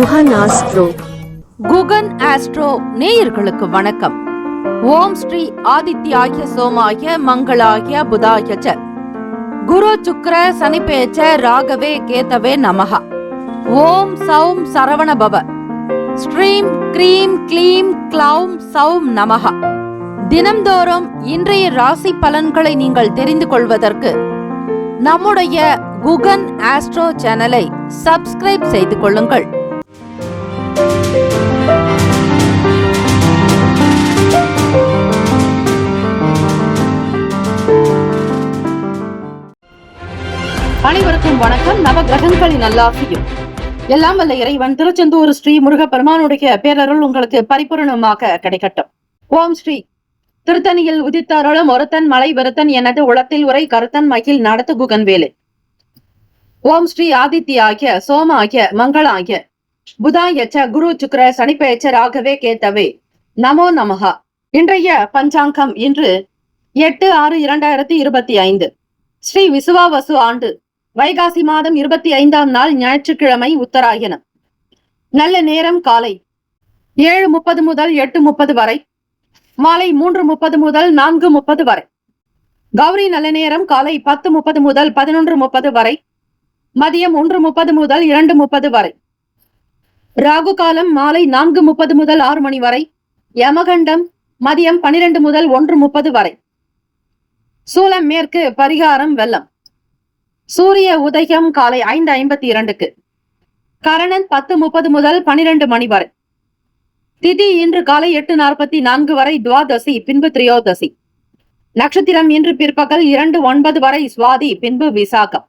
Guhan astro. Guhan astro நேயர்களுக்கு வணக்கம். ஓம் ஸ்ரீ ஆதித்யாய சோமாய மங்களாய புதாய ச குரு சுக்ர சனிபேச்ச ராகவே கேதவே நமஹ. ஓம் சௌம் சரவண பவ. ஸ்ரீம் க்ரீம் க்ளீம் க்ளௌம் சௌம் நமஹ. தினம்தோறும் இன்றைய ராசி பலன்களை நீங்கள் தெரிந்து கொள்வதற்கு நம்முடைய குகன் ஆஸ்ட்ரோ சேனலை சப்ஸ்கிரைப் செய்து கொள்ளுங்கள். அனைவருக்கும் வணக்கம். நவ கிரகங்களின் நல்லாசியும் எல்லாம் வல்ல இறைவன் திருச்செந்தூர் ஸ்ரீ முருக பெருமானுடைய பேரருள் உங்களுக்கு பரிபூரணமாக கிடைக்கட்டும். ஓம் ஸ்ரீ திருத்தணியில் உதித்தருளும் ஒருத்தன் மலை வெறுத்தன் எனது உளத்தில் உரை கருத்தன் மகிழ் நடத்து குகன் வேலு. ஓம் ஸ்ரீ ஆதித்யாய சோமாய மங்களாய புதாய ச குரு சுக்ர சனிப்பேச்ச ராகவே கேத்தவே நமோ நமஹா. இன்றைய பஞ்சாங்கம் இன்று 8/6/2025 ஸ்ரீ விசுவாவசு ஆண்டு வைகாசி மாதம் 25ஆம் நாள் ஞாயிற்றுக்கிழமை உத்தராயணம். நல்ல நேரம் காலை 7:30 முதல் 8:30 வரை, மாலை 3:30 முதல் 4:30 வரை. கௌரி நல்ல நேரம் காலை 10:30 முதல் 11:30 வரை, மதியம் 1:30 முதல் 2:30 வரை. ராகு காலம் மாலை 4:30 முதல் 6 மணி வரை, யமகண்டம் மதியம் 12 முதல் 1:30 வரை. சூலம் மேற்கு, பரிகாரம் வெள்ளம். சூரிய உதயம் காலை 5:52க்கு. கரணன் 10:30 முதல் 12 மணி வரை. திதி இன்று காலை 8:44 வரை துவாதசி, பின்பு திரியோதசி. நட்சத்திரம் இன்று பிற்பகல் 2:09 வரை சுவாதி, பின்பு விசாகம்.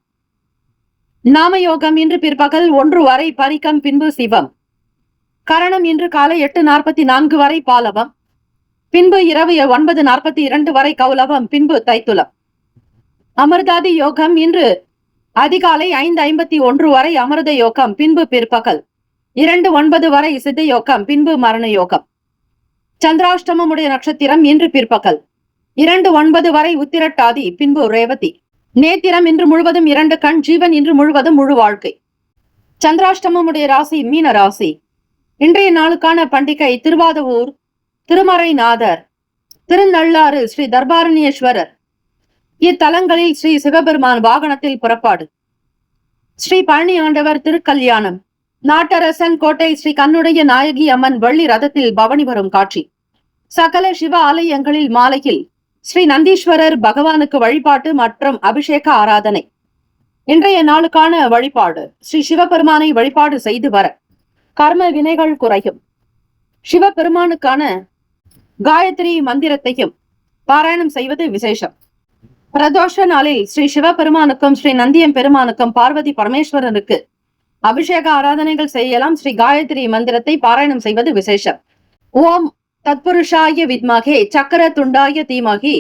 நாமயோகம் இன்று பிற்பகல் 1 வரை பரிகம், பின்பு சிவம். கரணம் இன்று காலை 8:44 வரை பாலவம், பின்பு இரவு 9:42 வரை கௌலவம், பின்பு தைத்துலம். அமிர்தாதி யோகம் இன்று அதிகாலை 5:51 வரை அமிர்த யோகம், பின்பு பிற்பகல் 2:09 வரை சித்த யோகம், பின்பு மரண யோகம். சந்திராஷ்டமமுடைய நட்சத்திரம் இன்று பிற்பகல் 2:09 வரை உத்திரட்டாதி, பின்பு ரேவதி. நேத்திரம் இன்று முழுவதும் 2 கண், ஜீவன் இன்று முழுவதும் முழு வாழ்க்கை. சந்திராஷ்டமமுடைய ராசி மீன ராசி. இன்றைய நாளுக்கான பண்டிகை திருவாதவூர் திருமறைநாதர், திருநள்ளாறு ஸ்ரீ தர்பாரண்யேஸ்வரர். இத்தலங்களில் ஸ்ரீ சிவபெருமான் வாகனத்தில் புறப்பாடு. ஸ்ரீ பழனி ஆண்டவர் திருக்கல்யாணம். நாட்டரசன் கோட்டை ஸ்ரீ கண்ணுடைய நாயகி அம்மன் வள்ளி ரதத்தில் பவனி வரும் காட்சி. சகல சிவ ஆலயங்களில் மாலையில் ஸ்ரீ நந்தீஸ்வரர் பகவானுக்கு வழிபாட்டு மற்றும் அபிஷேக ஆராதனை. இன்றைய நாளுக்கான வழிபாடு. ஸ்ரீ சிவபெருமானை வழிபாடு செய்து வர கர்ம வினைகள் குறையும். சிவபெருமானுக்கான காயத்ரி மந்திரத்தையும் பாராயணம் செய்வது விசேஷம். பிரதோஷ நாளில் ஸ்ரீ சிவபெருமானுக்கும் ஸ்ரீ நந்தியம் பெருமானுக்கும் பார்வதி பரமேஸ்வரனுக்கு அபிஷேக ஆராதனைகள் செய்யலாம். ஸ்ரீ காயத்ரி மந்திரத்தை பாராயணம் செய்வது விசேஷம். ஓம் தத்புருஷாய வித்மகே சக்கர துண்டாய தீமகி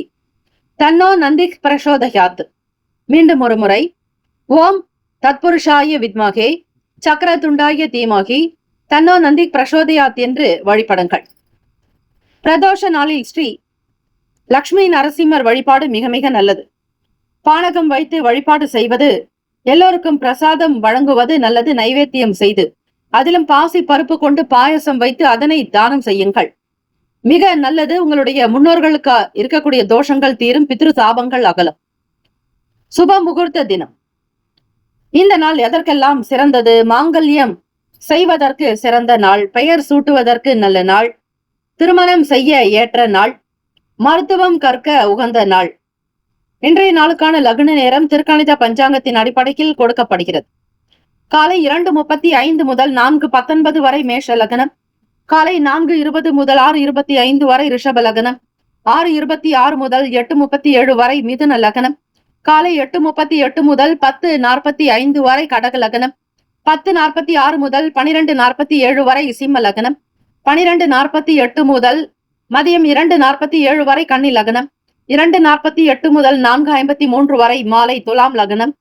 தன்னோ நந்தி பிரசோதயாத். மீண்டும் ஒரு முறை. ஓம் தத்புருஷாய வித்மகே சக்கர துண்டாய தீமகி தன்னோ நந்தி பிரசோதயாத் என்று வழிபடுங்கள். பிரதோஷ நாளில் ஸ்ரீ லக்ஷ்மி நரசிம்மர் வழிபாடு மிக மிக நல்லது. பானகம் வைத்து வழிபாடு செய்வது, எல்லோருக்கும் பிரசாதம் வழங்குவது நல்லது. நைவேத்தியம் செய்து அதிலும் பாசி பருப்பு கொண்டு பாயசம் வைத்து அதனை தானம் செய்யுங்கள், மிக நல்லது. உங்களுடைய முன்னோர்களுக்கு இருக்கக்கூடிய தோஷங்கள் தீரும், பித்ரு சாபங்கள் அகலும். சுப முகூர்த்த தினம். இந்த நாள் எதற்கெல்லாம் சிறந்தது? மாங்கல்யம் செய்வதற்கு சிறந்த நாள், பெயர் சூட்டுவதற்கு நல்ல நாள், திருமணம் செய்ய ஏற்ற நாள், மருத்துவம் கற்க உகந்த நாள். இன்றைய நாளுக்கான லக்ன நேரம் திருக்கணித பஞ்சாங்கத்தின் அடிப்படையில் கொடுக்கப்படுகிறது. காலை 2:35 முதல் 4:19 வரை மேஷ லக்னம், காலை 4:20 முதல் 6:25 வரை ரிஷப லக்னம், 6:26 முதல் 8:37 வரை மிதுன லக்னம், காலை 8:38 முதல் 10:45 வரை கடக லக்னம், 10:46 முதல் 12:47 வரை சிம்ம லக்னம், 12:48 முதல் மதியம் 2:47 வரை கன்னி லக்னம், 2:48 முதல் 4:53 வரை மாலை துலாம் லக்னம்,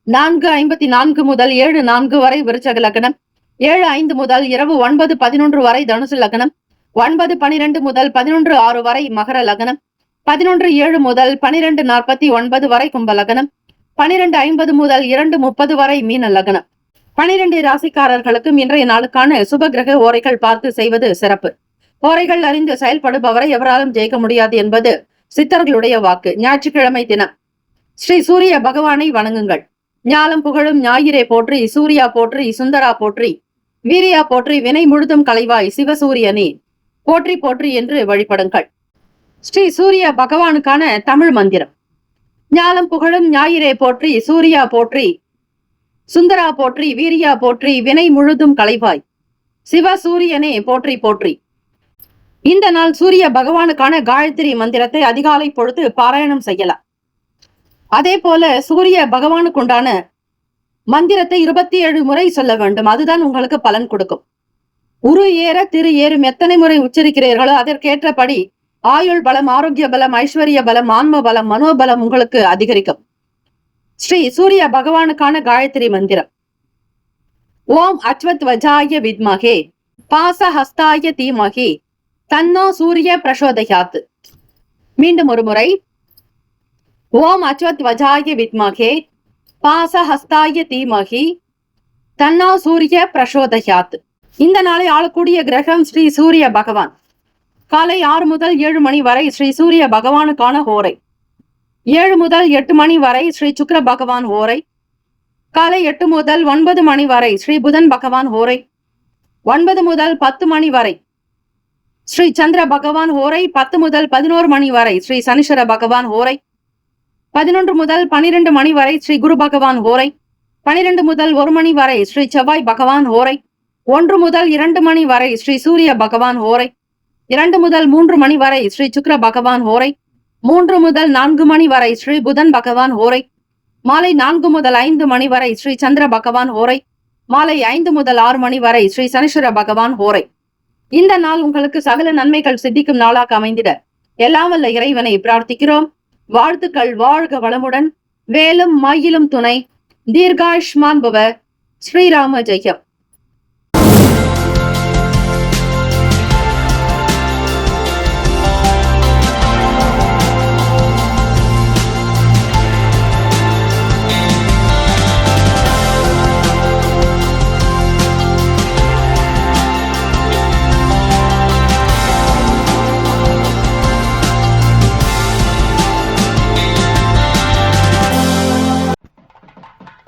4:54 முதல் 7:04 வரை விருச்சக லக்னம், 7:05 முதல் இரவு 9:11 வரை தனுசு லக்னம், 9:12 முதல் 11:06 வரை மகர லக்னம், 11:07 முதல் 12:49 வரை கும்ப லக்னம், 12:50 முதல் 2:30 வரை மீன லக்னம். 12 ராசிக்காரர்களுக்கும் இன்றைய நாளுக்கான சுப கிரக ஓரைகள் பார்த்து செய்வது சிறப்பு. ஓரைகள் அறிந்து செயல்படுபவரை எவராலும் ஜெயிக்க முடியாது என்பது சித்தர்களுடைய வாக்கு. ஞாயிற்றுக்கிழமை தினம் ஸ்ரீ சூரிய பகவானை வணங்குங்கள். ஞாலம் புகழும் ஞாயிறே போற்றி, சூர்யா போற்றி, சுந்தரா போற்றி, வீரியா போற்றி, வினை முழுதும் களைவாய் சிவசூரியனே போற்றி போற்றி என்று வழிபடுங்கள். ஸ்ரீ சூரிய பகவானுக்கான தமிழ் மந்திரம்: ஞாலம் புகழும் ஞாயிறே போற்றி, சூர்யா போற்றி, சுந்தரா போற்றி, வீரியா போற்றி, வினை முழுதும் களைவாய் சிவசூரியனே போற்றி போற்றி. இந்த நாள் சூரிய பகவானுக்கான காயத்ரி மந்திரத்தை அதிகாலை பொழுது பாராயணம் செய்யலாம். அதே போல சூரிய பகவானுக்கு உண்டான மந்திரத்தை 27 முறை சொல்ல வேண்டும். அதுதான் உங்களுக்கு பலன் கொடுக்கும். உரு ஏற திரு ஏறும் எத்தனை முறை உச்சரிக்கிறீர்களோ அதற்கேற்றபடி ஆயுள் பலம், ஆரோக்கிய பலம், ஐஸ்வர்ய பலம், ஆன்ம பலம், மனோபலம் உங்களுக்கு அதிகரிக்கும். ஸ்ரீ சூரிய பகவானுக்கான காயத்ரி மந்திரம்: ஓம் அச்வத்வஜாய வித்மகே பாசஹஸ்தாய தீமகி தன்னோ சூரிய பிரசோதயாத். மீண்டும் ஒரு முறை: ஓம் அச்வத்வஜாய வித்மகே பாசஹஸ்தாய தீமகி தன்னோ சூரிய பிரசோதயாத். இந்த நாளை ஆளக்கூடிய கிரகம் ஸ்ரீ சூரிய பகவான். காலை 6 முதல் 7 மணி வரை ஸ்ரீ சூரிய பகவானுக்கான ஹோரை. 7 முதல் 8 மணி வரை ஸ்ரீ சுக்கிர பகவான் ஹோரை. காலை 8 முதல் 9 மணி வரை ஸ்ரீ புதன் பகவான் ஹோரை. 9 முதல் 10 மணி வரை ஸ்ரீ சந்திர பகவான் ஹோரை. 10 முதல் 11 மணி வரை ஸ்ரீ சனீஸ்வர பகவான் ஹோரை. 11 முதல் 12 மணி வரை ஸ்ரீ குரு பகவான் ஹோரை. 12 முதல் 1 மணி வரை ஸ்ரீ செவ்வாய் பகவான் ஹோரை. 1 முதல் 2 மணி வரை ஸ்ரீ சூரிய பகவான் ஹோரை. 2 முதல் 3 மணி வரை ஸ்ரீ சுக்கிர பகவான் ஹோரை. 3 முதல் 4 மணி வரை ஸ்ரீ புதன் பகவான் ஹோரை. மாலை 4 முதல் 5 மணி வரை ஸ்ரீ சந்திர பகவான் ஹோரை. மாலை 5 முதல் 6 மணி வரை ஸ்ரீ சனீஸ்வர பகவான் ஹோரை. இந்த நாள் உங்களுக்கு சகல நன்மைகள் சித்திக்கும் நாளாக அமைந்திட எல்லாம் வல்ல இறைவனை பிரார்த்திக்கிறோம். வாழ்த்துக்கள். வாழ்க வளமுடன். வேலும் மயிலும் துணை. தீர்காயுஷ்மான் பவ. ஸ்ரீராம ஜெயம்.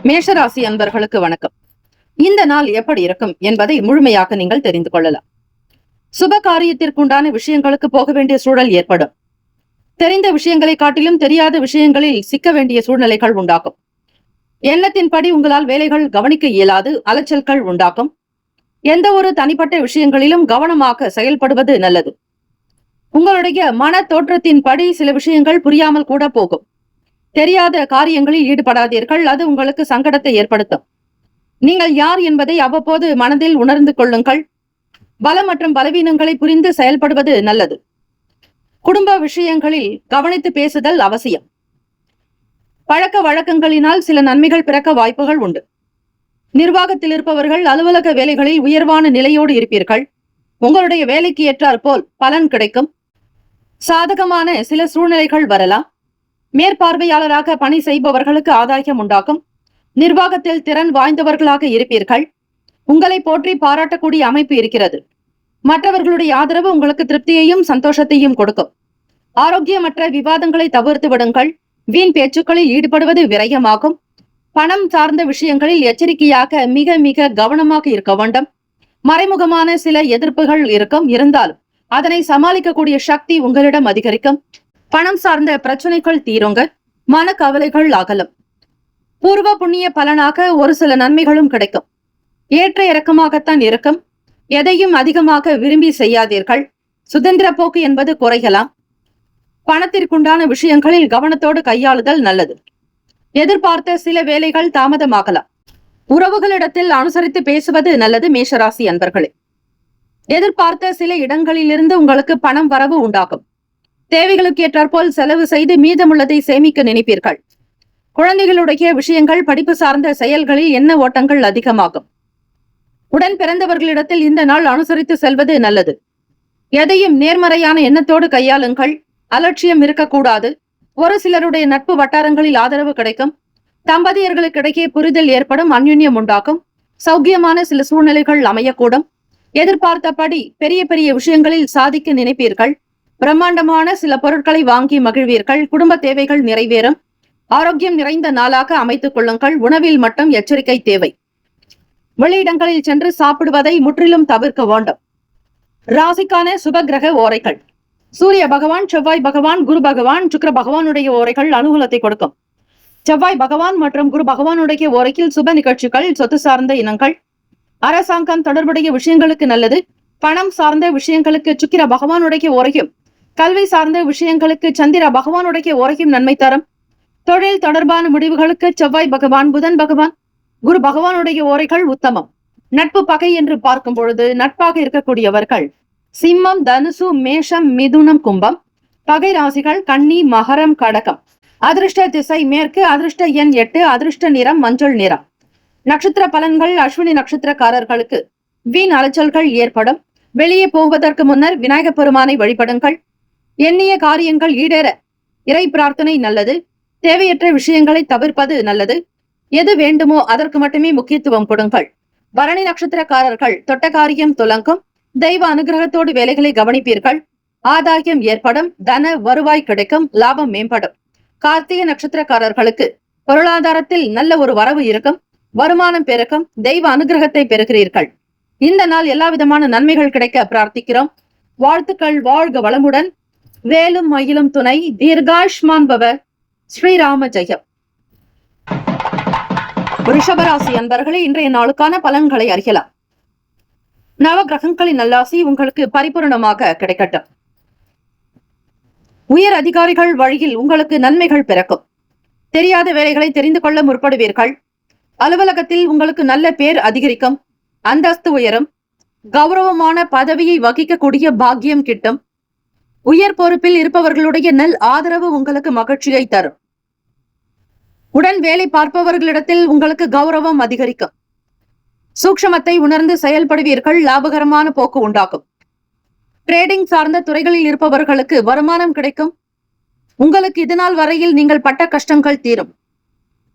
மேஷராசி அன்பர்களுக்கு வணக்கம். இந்த நாள் எப்படி இருக்கும் என்பதை முழுமையாக நீங்கள் தெரிந்து கொள்ளலாம். சுப காரியத்திற்குண்டான விஷயங்களுக்கு போக வேண்டிய சூழல் ஏற்படும். தெரிந்த விஷயங்களை காட்டிலும் தெரியாத விஷயங்களில் சிக்க வேண்டிய சூழ்நிலைகள் உண்டாகும். எண்ணத்தின்படி உங்களால் வேலைகள் கவனிக்க இயலாது. அலைச்சல்கள் உண்டாகும். எந்த ஒரு தனிப்பட்ட விஷயங்களிலும் கவனமாக செயல்படுவது நல்லது. உங்களுடைய மன தோற்றத்தின்படி சில விஷயங்கள் புரியாமல் கூட போகும். தெரியாத காரியங்களில் ஈடுபடாதீர்கள். அது உங்களுக்கு சங்கடத்தை ஏற்படுத்தும். நீங்கள் யார் என்பதை அவ்வப்போது மனதில் உணர்ந்து கொள்ளுங்கள். பலம் மற்றும் பலவீனங்களை புரிந்து செயல்படுவது நல்லது. குடும்ப விஷயங்களில் கவனித்து பேசுதல் அவசியம். பழக்க வழக்கங்களினால் சில நன்மைகள் பிறக்க வாய்ப்புகள் உண்டு. நிர்வாகத்தில் இருப்பவர்கள் அலுவலக வேலைகளில் உயர்வான நிலையோடு இருப்பீர்கள். உங்களுடைய வேலைக்கு ஏற்றாற் போல் பலன் கிடைக்கும். சாதகமான சில சூழ்நிலைகள் வரலாம். மேற்பார்வையாளராக பணி செய்பவர்களுக்கு ஆதாயம் உண்டாகும். நிர்வாகத்தில் திறன் வாய்ந்தவர்களாக இருப்பீர்கள். உங்களை போற்றி பாராட்டக்கூடிய அமைப்பு இருக்கிறது. மற்றவர்களுடைய ஆதரவு உங்களுக்கு திருப்தியையும் சந்தோஷத்தையும் கொடுக்கும். ஆரோக்கியமற்ற விவாதங்களை தவிர்த்து விடுங்கள். வீண் பேச்சுக்களில் ஈடுபடுவது விரயமாகும். பணம் சார்ந்த விஷயங்களில் எச்சரிக்கையாக மிக மிக கவனமாக இருக்க வேண்டும். மறைமுகமான சில எதிர்ப்புகள் இருக்கும். இருந்தாலும் அதனை சமாளிக்கக்கூடிய சக்தி உங்களிடம் அதிகரிக்கும். பணம் சார்ந்த பிரச்சனைகள் தீருங்க. மன கவலைகள் அகலும். பூர்வ புண்ணிய பலனாக ஒரு சில நன்மைகளும் கிடைக்கும். ஏற்ற இறக்கமாகத்தான் இருக்கும். எதையும் அதிகமாக விரும்பி செய்யாதீர்கள். சுதந்திர போக்கு என்பது குறையலாம். பணத்திற்குண்டான விஷயங்களில் கவனத்தோடு கையாளுதல் நல்லது. எதிர்பார்த்த சில வேலைகள் தாமதமாகலாம். உறவுகளிடத்தில் அனுசரித்து பேசுவது நல்லது. மேஷராசி அன்பர்களே, எதிர்பார்த்த சில இடங்களிலிருந்து உங்களுக்கு பணம் வரவு உண்டாகும். தேவைகளுக்கு ஏற்றாற்போல் செலவு செய்து மீதமுள்ளதை சேமிக்க நினைப்பீர்கள். குழந்தைகளுடைய விஷயங்கள், படிப்பு சார்ந்த செயல்களில் எண்ண ஓட்டங்கள் அதிகமாகும். உடன் பிறந்தவர்களிடத்தில் இந்த நாள் அனுசரித்து செல்வது நல்லது. எதையும் நேர்மறையான எண்ணத்தோடு கையாளுங்கள். அலட்சியம் இருக்கக்கூடாது. ஒரு சிலருடைய நட்பு வட்டாரங்களில் ஆதரவு கிடைக்கும். தம்பதியர்களுக்கிடையே புரிதல் ஏற்படும். அந்யுன்யம் உண்டாகும். சௌக்கியமான சில சூழ்நிலைகள் அமையக்கூடும். எதிர்பார்த்தபடி பெரிய பெரிய விஷயங்களில் சாதிக்க நினைப்பீர்கள். பிரம்மாண்டமான சில பொருட்களை வாங்கி மகிழ்வீர்கள். குடும்ப தேவைகள் நிறைவேறும். ஆரோக்கியம் நிறைந்த நாளாக அமைத்துக் கொள்ளுங்கள். உணவில் மட்டும் எச்சரிக்கை தேவை. வெளியிடங்களில் சென்று சாப்பிடுவதை முற்றிலும் தவிர்க்க வேண்டும். ராசிக்கான சுப கிரக ஓரைகள். சூரிய பகவான், செவ்வாய் பகவான், குரு பகவான், சுக்கிர பகவானுடைய ஓரைகள் அனுகூலத்தை கொடுக்கும். செவ்வாய் பகவான் மற்றும் குரு பகவானுடைய ஓரையில் சுப நிகழ்ச்சிகள், சொத்து சார்ந்த இனங்கள், அரசாங்கம் தொடர்புடைய விஷயங்களுக்கு நல்லது. பணம் சார்ந்த விஷயங்களுக்கு சுக்கிர பகவானுடைய ஓரையும், கல்வி சார்ந்த விஷயங்களுக்கு சந்திர பகவானுடைய ஓரையும் நன்மை தரும். தொழில் தொடர்பான முடிவுகளுக்கு செவ்வாய் பகவான், புதன் பகவான், குரு பகவானுடைய ஓரைகள் உத்தமம். நட்பு பகை என்று பார்க்கும் பொழுது நட்பாக இருக்கக்கூடியவர்கள் சிம்மம், தனுசு, மேஷம், மிதுனம், கும்பம். பகை ராசிகள் கன்னி, மகரம், கடகம். அதிர்ஷ்ட திசை மேற்கு. அதிர்ஷ்ட எண் 8. அதிர்ஷ்ட நிறம் மஞ்சள் நிறம். நட்சத்திர பலன்கள். அஸ்வினி நட்சத்திரக்காரர்களுக்கு வீண் அலைச்சல்கள் ஏற்படும். வெளியே போவதற்கு முன்னர் விநாயகப் பெருமானை வழிபடுங்கள். எண்ணிய காரியங்கள் ஈடேற இறை பிரார்த்தனை நல்லது. தேவையற்ற விஷயங்களை தவிர்ப்பது நல்லது. எது வேண்டுமோ அதற்கு மட்டுமே முக்கியத்துவம் கொடுங்கள். பரணி நட்சத்திரக்காரர்கள் தொட்ட காரியம் துலங்கும். தெய்வ அனுகிரகத்தோடு வேலைகளை கவனிப்பீர்கள். ஆதாயம் ஏற்படும். தன வருவாய் கிடைக்கும். லாபம் மேம்படும். கார்த்திகை நட்சத்திரக்காரர்களுக்கு பொருளாதாரத்தில் நல்ல ஒரு வரவு இருக்கும். வருமானம் பெருக்கும். தெய்வ அனுகிரகத்தை பெறுகிறீர்கள். இந்த நாள் எல்லா விதமான நன்மைகள் கிடைக்க பிரார்த்திக்கிறோம். வாழ்த்துக்கள். வாழ்க வளமுடன். வேலும் மயிலும் துணை. தீர்காஷ்மான் பவ. ஸ்ரீராம ஜெயம். ரிஷபராசி அன்பர்களே, இன்றைய நாளுக்கான பலன்களை அறியலாம். நவ கிரகங்களின் நல்லாசி உங்களுக்கு பரிபூர்ணமாக கிடைக்கட்டும். உயர் அதிகாரிகள் வழியில் உங்களுக்கு நன்மைகள் பிறக்கும். தெரியாத வேலைகளை தெரிந்து கொள்ள முற்படுவீர்கள். அலுவலகத்தில் உங்களுக்கு நல்ல பேர் அதிகரிக்கும். அந்தஸ்து உயரும். கௌரவமான பதவியை வகிக்கக்கூடிய பாக்கியம் கிட்டும். உயர் பொறுப்பில் இருப்பவர்களுடைய நல் ஆதரவு உங்களுக்கு மகிழ்ச்சியை தரும். உடன் வேலை பார்ப்பவர்களிடத்தில் உங்களுக்கு கௌரவம் அதிகரிக்கும். சூக்ஷமத்தை உணர்ந்து செயல்படுவீர்கள். லாபகரமான போக்கு உண்டாகும். ட்ரேடிங் சார்ந்த துறைகளில் இருப்பவர்களுக்கு வருமானம் கிடைக்கும். உங்களுக்கு இதுநாள் வரையில் நீங்கள் பட்ட கஷ்டங்கள் தீரும்.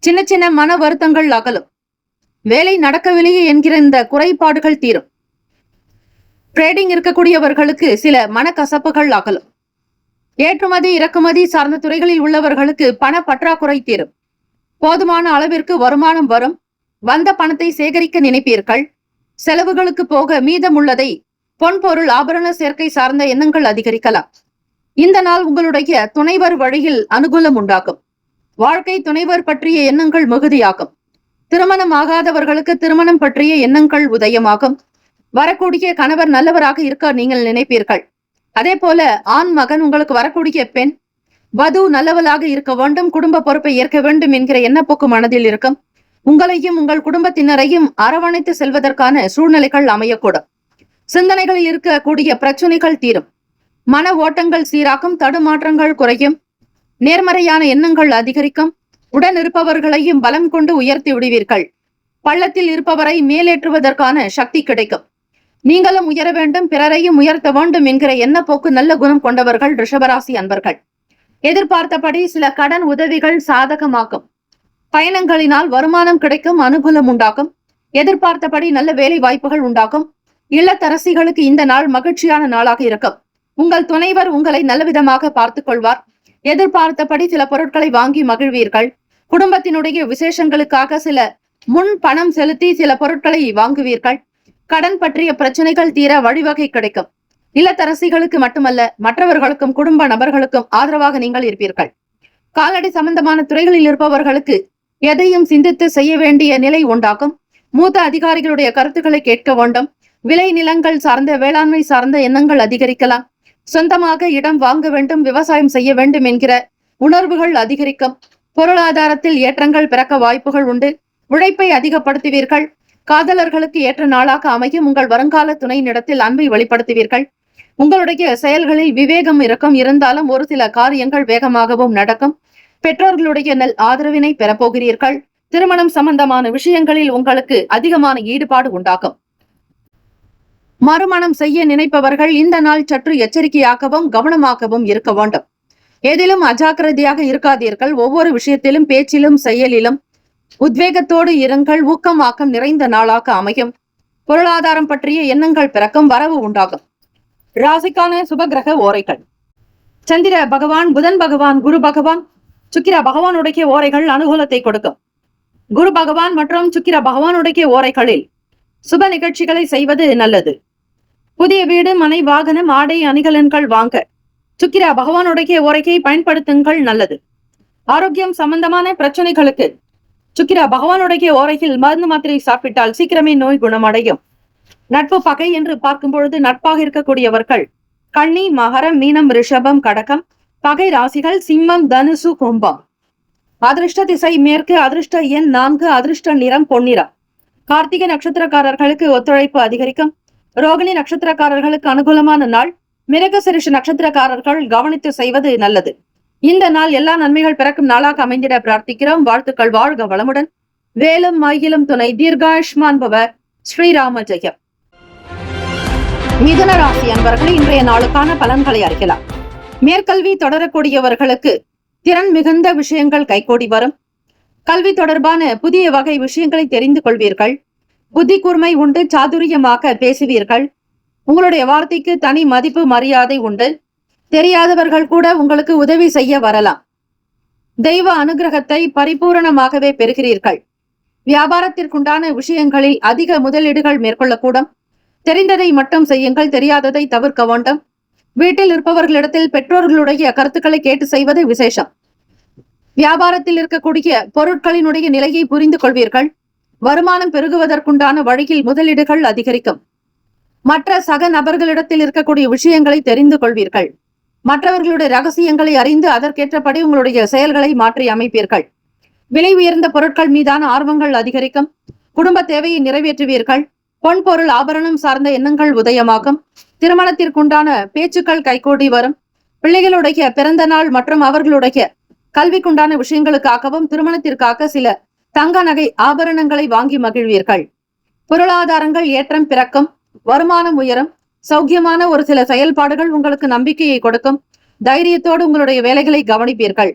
சின்ன சின்ன மன வருத்தங்கள் அகலும். வேலை நடக்கவில்லையே என்கிற இந்த குறைபாடுகள் தீரும். ட்ரேடிங் இருக்கக்கூடியவர்களுக்கு சில மனக்கசப்புகள் அகலும். ஏற்றுமதி இறக்குமதி சார்ந்த துறைகளில் உள்ளவர்களுக்கு பண பற்றாக்குறை தீரும். போதுமான அளவிற்கு வருமானம் வரும். வந்த பணத்தை சேகரிக்க நினைப்பீர்கள். செலவுகளுக்கு போக மீதமுள்ளதை பொன்பொருள் ஆபரண சேர்க்கை சார்ந்த எண்ணங்கள் அதிகரிக்கலாம். இந்த நாள் உங்களுடைய துணைவர் வழியில் அனுகூலம் உண்டாகும். வாழ்க்கை துணைவர் பற்றிய எண்ணங்கள் மிகுதியாகும். திருமணம் ஆகாதவர்களுக்கு திருமணம் பற்றிய எண்ணங்கள் உதயமாகும். வரக்கூடிய கணவர் நல்லவராக இருக்க நீங்கள் நினைப்பீர்கள். அதே போல ஆண் மகன் உங்களுக்கு வரக்கூடிய பெண் வது நல்லவளாக இருக்க வேண்டும். குடும்ப பொறுப்பை ஏற்க வேண்டும் என்கிற எண்ணப்போக்கு மனதில் இருக்கும். உங்களையும் உங்கள் குடும்பத்தினரையும் அரவணைத்து செல்வதற்கான சூழ்நிலைகள் அமையக்கூடும். சிந்தனைகளில் இருக்கக்கூடிய பிரச்சனைகள் தீரும். மன ஓட்டங்கள் சீராகும். தடுமாற்றங்கள் குறையும். நேர்மறையான எண்ணங்கள் அதிகரிக்கும். உடன் இருப்பவர்களையும் பலம் கொண்டு உயர்த்தி விடுவீர்கள். பள்ளத்தில் இருப்பவரை மேலேற்றுவதற்கான சக்தி கிடைக்கும். நீங்களும் உயர வேண்டும், பிறரையும் உயர்த்த வேண்டும் என்கிற எண்ணப்போக்கு நல்ல குணம் கொண்டவர்கள் ரிஷபராசி அன்பர்கள். எதிர்பார்த்தபடி சில கடன் உதவிகள் சாதகமாகும். பயணங்களினால் வருமானம் கிடைக்கும். அனுகூலம் உண்டாகும். எதிர்பார்த்தபடி நல்ல வேலை வாய்ப்புகள் உண்டாகும். இல்லத்தரசிகளுக்கு இந்த நாள் மகிழ்ச்சியான நாளாக இருக்கும். உங்கள் துணைவர் உங்களை நல்லவிதமாக பார்த்துக் கொள்வார். எதிர்பார்த்தபடி சில பொருட்களை வாங்கி மகிழ்வீர்கள். குடும்பத்தினுடைய விசேஷங்களுக்காக சில முன் பணம் செலுத்தி சில பொருட்களை வாங்குவீர்கள். கடன் பற்றிய பிரச்சனைகள் தீர வழிவகை கிடைக்கும். இல்லத்தரசிகளுக்கு மட்டுமல்ல, மற்றவர்களுக்கும் குடும்ப நபர்களுக்கும் ஆதரவாக நீங்கள் இருப்பீர்கள். கால்நடை சம்பந்தமான துறைகளில் இருப்பவர்களுக்கு எதையும் சிந்தித்து செய்ய வேண்டிய நிலை உண்டாகும். மூத்த அதிகாரிகளுடைய கருத்துக்களை கேட்க வேண்டும். விளை நிலங்கள் சார்ந்த வேளாண்மை சார்ந்த எண்ணங்கள் அதிகரிக்கலாம். சொந்தமாக இடம் வாங்க வேண்டும், விவசாயம் செய்ய வேண்டும் என்கிற உணர்வுகள் அதிகரிக்கும். பொருளாதாரத்தில் ஏற்றங்கள் பிறக்க வாய்ப்புகள் உண்டு. உழைப்பை அதிகப்படுத்துவீர்கள். காதலர்களுக்கு ஏற்ற நாளாக அமையும். உங்கள் வருங்கால துணையினிடத்தில் அன்பை வெளிப்படுத்துவீர்கள். உங்களுடைய செயல்களில் விவேகம் இருக்கும். இருந்தாலும் ஒரு சில காரியங்கள் வேகமாகவும் நடக்கும். பெற்றோர்களுடைய நல் ஆதரவினை பெறப்போகிறீர்கள். திருமணம் சம்பந்தமான விஷயங்களில் உங்களுக்கு அதிகமான ஈடுபாடு உண்டாகும். மறுமணம் செய்ய நினைப்பவர்கள் இந்த நாள் சற்று எச்சரிக்கையாகவும் கவனமாகவும் இருக்க வேண்டும். எதிலும் அஜாக்கிரதையாக இருக்காதீர்கள். ஒவ்வொரு விஷயத்திலும் பேச்சிலும் செயலிலும் உத்வேகத்தோடு இருங்கள். ஊக்கம் ஆக்கம் நிறைந்த நாளாக அமையும். பொருளாதாரம் பற்றிய எண்ணங்கள் பிறக்கும். வரவு உண்டாகும். ராசிக்கான சுபகிரக ஓரைகள். சந்திர பகவான், புதன் பகவான், குரு பகவான், சுக்கிர பகவானுடைய ஓரைகள் அனுகூலத்தை கொடுக்கும். குரு பகவான் மற்றும் சுக்கிர பகவானுடைய ஓரைகளில் சுப நிகழ்ச்சிகளை செய்வது நல்லது. புதிய வீடு, மனை, வாகனம், ஆடை, அணிகலன்கள் வாங்க சுக்கிர பகவானுடைய ஓரையை பயன்படுத்துங்கள், நல்லது. ஆரோக்கியம் சம்பந்தமான பிரச்சனைகளுக்கு சுக்கிர பகவானுடைய ஓரையில் மருந்து மாத்திரை சாப்பிட்டால் சீக்கிரமே நோய் குணமடையும். நட்பு பகை என்று பார்க்கும் பொழுது நட்பாக இருக்கக்கூடியவர்கள் கன்னி, மகரம், மீனம், ரிஷபம், கடகம். பகை ராசிகள் சிம்மம், தனுசு, கும்பம். அதிர்ஷ்ட திசை மேற்கு. அதிர்ஷ்ட எண் 4. அதிர்ஷ்ட நிறம் பொன்னிறம். கார்த்திகை நட்சத்திரக்காரர்களுக்கு ஒத்துழைப்பு அதிகரிக்கும். ரோகிணி நட்சத்திரக்காரர்களுக்கு அனுகூலமான நாள். மிருகசீரிஷ நட்சத்திரக்காரர்கள் கவனித்து செய்வது நல்லது. இந்த நாள் எல்லா நன்மைகள் பிறக்கும் நாளாக அமைந்திட பிரார்த்திக்கிறோம். வாழ்த்துக்கள். வாழ்க வளமுடன். வேலும் மயிலும் துணை. தீர்காயுஷ்மான் பவ. ஸ்ரீராம ஜெயம். மிதுன ராசி அன்பர்கள் இன்றைய நாளுக்கான பலன்களை அறியலாம். மேற்கல்வி தொடரக்கூடியவர்களுக்கு திறன் மிகுந்த விஷயங்கள் கைகூடி வரும். கல்வி தொடர்பான புதிய வகை விஷயங்களை தெரிந்து கொள்வீர்கள். புத்தி கூர்மை உண்டு. சாதுரியமாக பேசுவீர்கள். உங்களுடைய வார்த்தைக்கு தனி மதிப்பு மரியாதை உண்டு. தெரியாதவர்கள் கூட உங்களுக்கு உதவி செய்ய வரலாம். தெய்வ அனுகிரகத்தை பரிபூரணமாகவே பெறுகிறீர்கள். வியாபாரத்திற்குண்டான விஷயங்களில் அதிக முதலீடுகள் மேற்கொள்ளக்கூடும். தெரிந்ததை மட்டும் செய்யுங்கள். தெரியாததை தவிர்க்க வேண்டும். வீட்டில் இருப்பவர்களிடத்தில் பெற்றோர்களுடைய கருத்துக்களை கேட்டு செய்வது விசேஷம். வியாபாரத்தில் இருக்கக்கூடிய பொருட்களினுடைய நிலையை புரிந்து கொள்வீர்கள். வருமானம் பெருகுவதற்குண்டான வழியில் முதலீடுகள் அதிகரிக்கும். மற்ற சக நபர்களிடத்தில் இருக்கக்கூடிய விஷயங்களை தெரிந்து கொள்வீர்கள். மற்றவர்களுடைய ரகசியங்களை அறிந்து அதற்கேற்றபடி உங்களுடைய செயல்களை மாற்றி அமைப்பீர்கள். விலை உயர்ந்த பொருட்கள் மீதான ஆர்வங்கள் அதிகரிக்கும். குடும்ப தேவையை நிறைவேற்றுவீர்கள். பொன் பொருள் ஆபரணம் சார்ந்த எண்ணங்கள் உதயமாகும். திருமணத்திற்குண்டான பேச்சுக்கள் கைகூடி வரும். பிள்ளைகளுடைய பிறந்த நாள் மற்றும் அவர்களுடைய கல்விக்குண்டான விஷயங்களுக்காகவும் திருமணத்திற்காக சில தங்க நகை ஆபரணங்களை வாங்கி மகிழ்வீர்கள். பொருளாதாரங்கள் ஏற்றம் பிறக்கும். வருமானம் உயரும். சௌக்கியமான ஒரு சில செயல்பாடுகள் உங்களுக்கு நம்பிக்கையை கொடுக்கும். தைரியத்தோடு உங்களுடைய வேலைகளை கவனிப்பீர்கள்.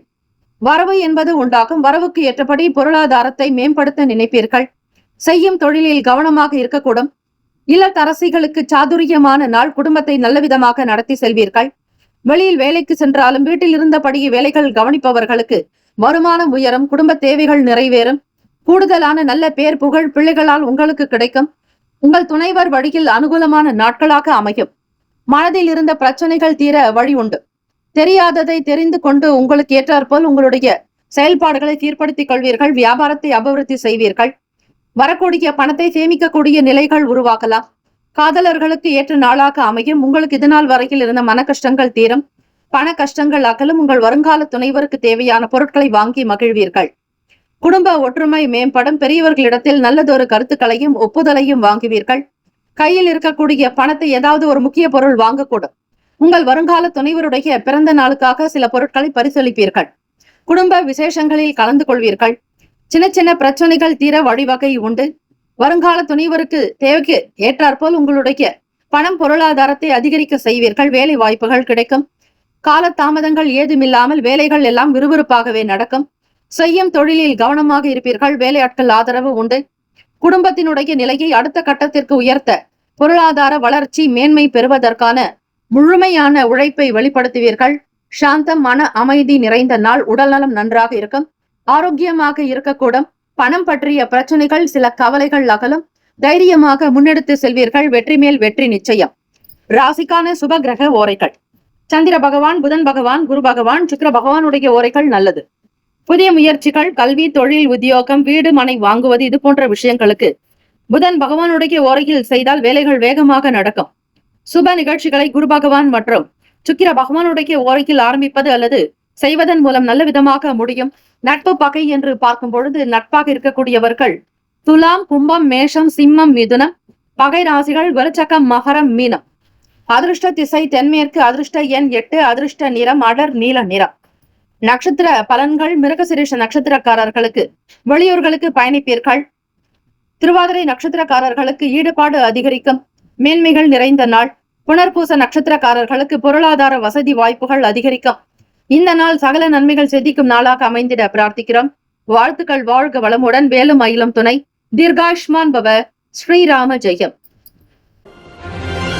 வரவு என்பது உண்டாகும். வரவுக்கு ஏற்றபடி பொருளாதாரத்தை மேம்படுத்த நினைப்பீர்கள். செய்யும் தொழிலில் கவனமாக இருக்கக்கூடும். இல்லத்தரசிகளுக்கு சாதுரியமான நாள். குடும்பத்தை நல்ல விதமாக நடத்தி செல்வீர்கள். வெளியில் வேலைக்கு சென்றாலும் வீட்டில் இருந்தபடியே வேலைகள் கவனிப்பவர்களுக்கு வருமானம் உயரும். குடும்ப தேவைகள் நிறைவேறும். கூடுதலான நல்ல பேர் புகழ் பிள்ளைகளால் உங்களுக்கு கிடைக்கும். உங்கள் துணைவர் வழியில் அனுகூலமான நாட்களாக அமையும். மனதில் இருந்த பிரச்சனைகள் தீர வழி உண்டு. தெரியாததை தெரிந்து கொண்டு உங்களுக்கு ஏற்றாற்போல் உங்களுடைய செயல்பாடுகளை தீர்ப்படுத்திக் கொள்வீர்கள். வியாபாரத்தை அபிவிருத்தி செய்வீர்கள். வரக்கூடிய பணத்தை சேமிக்கக்கூடிய நிலைகள் உருவாக்கலாம். காதலர்களுக்கு ஏற்ற நாளாக அமையும். உங்களுக்கு இதனால் வரையில் இருந்த மன கஷ்டங்கள் தீரும். பண கஷ்டங்கள் அகலும். உங்கள் வருங்கால துணைவருக்கு தேவையான பொருட்களை வாங்கி மகிழ்வீர்கள். குடும்ப ஒற்றுமை மேம்படும். பெரியவர்களிடத்தில் நல்லதொரு கருத்துக்களையும் ஒப்புதலையும் வாங்குவீர்கள். கையில் இருக்கக்கூடிய பணத்தை ஏதாவது ஒரு முக்கிய பொருள் வாங்கக்கூடும். உங்கள் வருங்கால துணைவருடைய பிறந்த நாளுக்காக சில பொருட்களை பரிசீலிப்பீர்கள். குடும்ப விசேஷங்களில் கலந்து கொள்வீர்கள். சின்ன சின்ன பிரச்சனைகள் தீர வழிவகை உண்டு. வருங்கால துணைவருக்கு தேவைக்கு ஏற்றாற்போல் உங்களுடைய பணம் பொருளாதாரத்தை அதிகரிக்க செய்வீர்கள். வேலை வாய்ப்புகள் கிடைக்கும். கால தாமதங்கள் ஏதுமில்லாமல் வேலைகள் எல்லாம் விறுவிறுப்பாகவே நடக்கும். செய்யும் தொழிலில் கவனமாக இருப்பீர்கள். வேலையாட்கள் ஆதரவு உண்டு. குடும்பத்தினுடைய நிலையை அடுத்த கட்டத்திற்கு உயர்த்த பொருளாதார வளர்ச்சி மேன்மை பெறுவதற்கான முழுமையான உழைப்பை வெளிப்படுத்துவீர்கள். சாந்தம், மன அமைதி நிறைந்த நாள். உடல்நலம் நன்றாக இருக்கும். ஆரோக்கியமாக இருக்கக்கூடும். பணம் பற்றிய பிரச்சனைகள் சில கவலைகள் அகலும். தைரியமாக முன்னெடுத்து செல்வீர்கள். வெற்றி மேல் வெற்றி நிச்சயம். ராசிக்கான சுப கிரக ஓரைகள். சந்திர பகவான், புதன் பகவான், குரு பகவான், சுக்கிர பகவானுடைய ஓரைகள் நல்லது. புதிய முயற்சிகள், கல்வி, தொழில், உத்தியோகம், வீடு, மனை வாங்குவது இது போன்ற விஷயங்களுக்கு புதன் பகவானுடைய ஓரையில் செய்தால் வேலைகள் வேகமாக நடக்கும். சுப நிகழ்ச்சிகளை குரு பகவான் மற்றும் சுக்கிர பகவானுடைய ஓரையில் ஆரம்பிப்பது அல்லது செய்வதன் மூலம் நல்ல விதமாக முடியும். நட்பு பகை என்று பார்க்கும் பொழுது நட்பாக இருக்கக்கூடியவர்கள் துலாம், கும்பம், மேஷம், சிம்மம், மிதுனம். பகை ராசிகள் விருச்சகம், மகரம், மீனம். அதிர்ஷ்ட திசை தென்மேற்கு. அதிர்ஷ்ட எண் 8. அதிர்ஷ்ட நிறம் அடர் நீல நிறம். நட்சத்திர பலன்கள். மிருகசீரிஷ நட்சத்திரக்காரர்களுக்கு வெளியூர்களுக்கு பயணிப்பீர்கள். திருவாதிரை நட்சத்திரக்காரர்களுக்கு ஈடுபாடு அதிகரிக்கும். மேன்மைகள் நிறைந்த நாள். புனர்பூச நட்சத்திரக்காரர்களுக்கு பொருளாதார வசதி வாய்ப்புகள் அதிகரிக்கும். இந்த நாள் சகல நன்மைகள் சித்திக்கும் நாளாக அமைந்திட பிரார்த்திக்கிறோம். வாழ்த்துக்கள். வாழ்க வளமுடன். வேலும் மயிலும் துணை. தீர்காயுஷ்மான் பவ. ஸ்ரீராம ஜெயம்.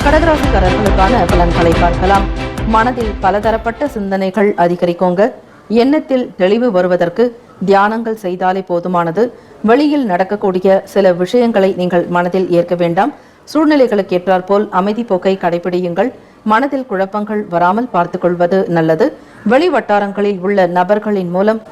கடகராசிக்காரர்களுக்கான பலன்களை பார்க்கலாம். மனதில் பலதரப்பட்ட சிந்தனைகள் அதிகரிக்குங்க. எண்ணத்தில் தெளிவு வருவதற்கு தியானங்கள் செய்தாலே போதுமானது. வெளியில் நடக்கக்கூடிய சில விஷயங்களை நீங்கள் மனதில் ஏற்க வேண்டாம். சூழ்நிலைகளுக்கு ஏற்றாற்போல் அமைதி போக்கை கடைபிடியுங்கள். மனதில் குழப்பங்கள் வராமல் பார்த்துக் கொள்வது நல்லது. வெளி வட்டாரங்களில் உள்ள நபர்களின் மூலம்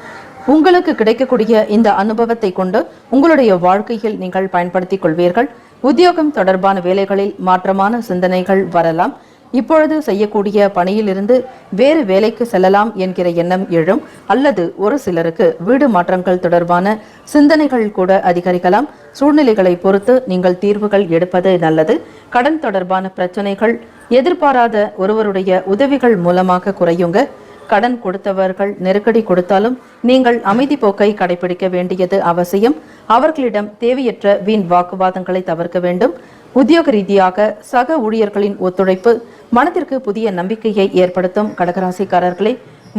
உங்களுக்கு கிடைக்கக்கூடிய இந்த அனுபவத்தை கொண்டு உங்களுடைய வாழ்க்கையில் நீங்கள் பயன்படுத்திக் கொள்வீர்கள். உத்தியோகம் தொடர்பான வேலைகளில் மாற்றமான சிந்தனைகள் வரலாம். இப்பொழுது செய்யக்கூடிய பணியிலிருந்து வேறு வேலைக்கு செல்லலாம் என்கிற எண்ணம் எழும். அல்லது ஒரு சிலருக்கு வீடு மாற்றங்கள் தொடர்பான சிந்தனைகள் கூட அதிகரிக்கலாம். சூழ்நிலைகளை பொறுத்து நீங்கள் தீர்வுகள் எடுப்பது நல்லது. கடன் தொடர்பான பிரச்சனைகள் எதிர்பாராத ஒருவருடைய உதவிகள் மூலமாக குறையுங்க. கடன் கொடுத்தவர்கள் நெருக்கடி கொடுத்தாலும் நீங்கள் அமைதி போக்கை கடைபிடிக்க வேண்டியது அவசியம். அவர்களிடம் தேவையற்ற வீண் வாக்குவாதங்களை தவிர்க்க வேண்டும். உத்தியோக ரீதியாக சக ஊழியர்களின் ஒத்துழைப்பு மனதிற்கு புதிய நம்பிக்கையை ஏற்படுத்தும். கடகராசிக்காரர்களே,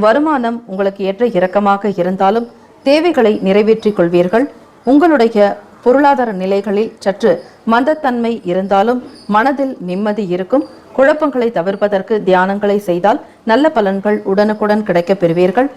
வருமானம் உங்களுக்கு ஏற்ற இறக்கமாக இருந்தாலும் தேவைகளை நிறைவேற்றிக் கொள்வீர்கள். உங்களுடைய பொருளாதார நிலைகளில் சற்று மந்தத்தன்மை இருந்தாலும் மனதில் நிம்மதி இருக்கும். குழப்பங்களை தவிர்ப்பதற்கு தியானங்களை செய்தால் நல்ல பலன்கள் உடனுக்குடன் கிடைக்கப் பெறுவீர்கள்.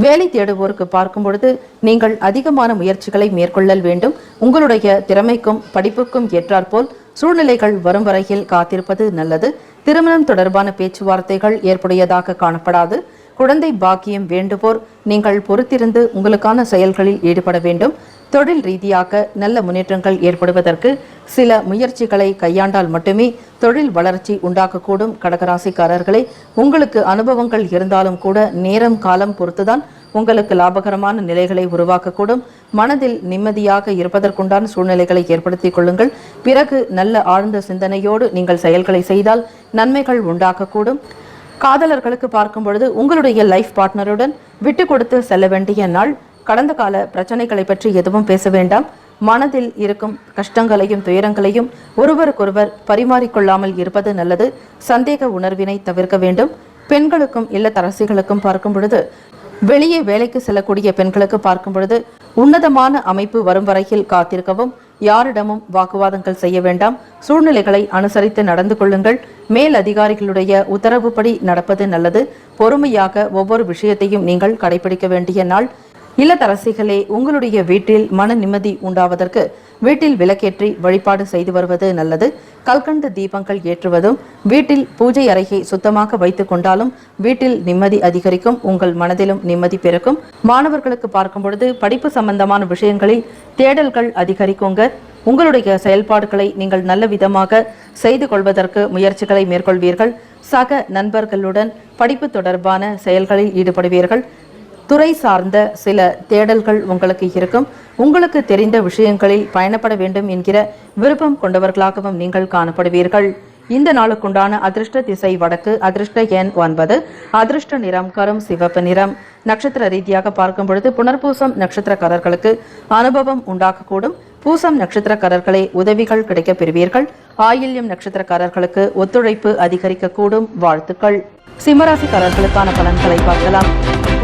வேலை தேடுவோருக்கு பார்க்கும் பொழுது நீங்கள் அதிகமான முயற்சிகளை மேற்கொள்ளல் வேண்டும். உங்களுடைய திறமைக்கும் படிப்புக்கும் ஏற்றாற்போல் சூழ்நிலைகள் வரும் வரையில் காத்திருப்பது நல்லது. திருமணம் தொடர்பான பேச்சுவார்த்தைகள் ஏற்புடையதாக காணப்படாது. குழந்தை பாக்கியம் வேண்டுவோர் நீங்கள் பொறுத்திருந்து உங்களுக்கான செயல்களில் ஈடுபட வேண்டும். தொழில் ரீதியாக நல்ல முன்னேற்றங்கள் ஏற்படுவதற்கு சில முயற்சிகளை கையாண்டால் மட்டுமே தொழில் வளர்ச்சி உண்டாகக்கூடும். கடகராசிக்காரர்களே, உங்களுக்கு அனுபவங்கள் இருந்தாலும் கூட நேரம் காலம் பொறுத்துதான் உங்களுக்கு லாபகரமான நிலைகளை உருவாக்கக்கூடும். மனதில் நிம்மதியாக இருப்பதற்குண்டான சூழ்நிலைகளை ஏற்படுத்திக் கொள்ளுங்கள். பிறகு நல்ல ஆழ்ந்த சிந்தனையோடு நீங்கள் செயல்களை செய்தால் நன்மைகள் உண்டாகக்கூடும். காதலர்களுக்கு பார்க்கும் பொழுது உங்களுடைய லைஃப் பார்ட்னருடன் விட்டு கொடுத்து செல்ல வேண்டிய நாள். கடந்த கால பிரச்சனைகளை பற்றி எதுவும் பேச வேண்டாம். மனதில் இருக்கும் கஷ்டங்களையும் துயரங்களையும் ஒருவருக்கொருவர் பரிமாறிக்கொள்ளாமல் இருப்பது நல்லது. சந்தேக உணர்வினை தவிர்க்க வேண்டும். பெண்களுக்கும் இல்லத்தரசிகளுக்கும் பார்க்கும் பொழுது வெளியே வேலைக்கு செல்லக்கூடிய பெண்களுக்கு பார்க்கும் பொழுது உன்னதமான அமைப்பு வரும் வரையில் காத்திருக்கவும். யாரிடமும் வாக்குவாதங்கள் செய்ய வேண்டாம். சூழ்நிலைகளை அனுசரித்து நடந்து கொள்ளுங்கள். மேல் அதிகாரிகளுடைய உத்தரவுப்படி நடப்பது நல்லது. பொறுமையாக ஒவ்வொரு விஷயத்தையும் நீங்கள் கடைபிடிக்க வேண்டிய நாள். இல்லத்தரசிகளே, உங்களுடைய வீட்டில் மன நிம்மதி உண்டாவதற்கு வீட்டில் விளக்கேற்றி வழிபாடு செய்து வருவது நல்லது. கல்கண்டு தீபங்கள் ஏற்றுவதும் வீட்டில் பூஜை அறையை சுத்தமாக வைத்துக் கொண்டாலும் வீட்டில் நிம்மதி அதிகரிக்கும். உங்கள் மனதிலும் நிம்மதி பெருக்கும். மாணவர்களுக்கு பார்க்கும் பொழுது படிப்பு சம்பந்தமான விஷயங்களில் தேடல்கள் அதிகரிக்குங்க. உங்களுடைய செயல்பாடுகளை நீங்கள் நல்ல விதமாக செய்து கொள்வதற்கு முயற்சிகளை மேற்கொள்வீர்கள். சக நண்பர்களுடன் படிப்பு தொடர்பான செயல்களில் ஈடுபடுவீர்கள். துறை சார்ந்த சில தேடல்கள் உங்களுக்கு இருக்கும். உங்களுக்கு தெரிந்த விஷயங்களில் பயணப்பட வேண்டும் என்கிற விருப்பம் கொண்டவர்களாகவும் நீங்கள் காணப்படுவீர்கள். இந்த நாளுக்குண்டான அதிர்ஷ்ட திசை வடக்கு. அதிர்ஷ்ட எண் 9. அதிர்ஷ்ட நிறம் கரும் சிவப்பு நிறம். நட்சத்திர ரீதியாக பார்க்கும் பொழுது புனர்பூசம் நட்சத்திரக்காரர்களுக்கு அனுபவம் உண்டாகக்கூடும். பூசம் நட்சத்திரக்காரர்களே, உதவிகள் கிடைக்கப் பெறுவீர்கள். ஆயில்யம் நட்சத்திரக்காரர்களுக்கு ஒத்துழைப்பு அதிகரிக்கக்கூடும். வாழ்த்துக்கள். சிம்மராசிக்காரர்களுக்கான பலன்களை பார்க்கலாம்.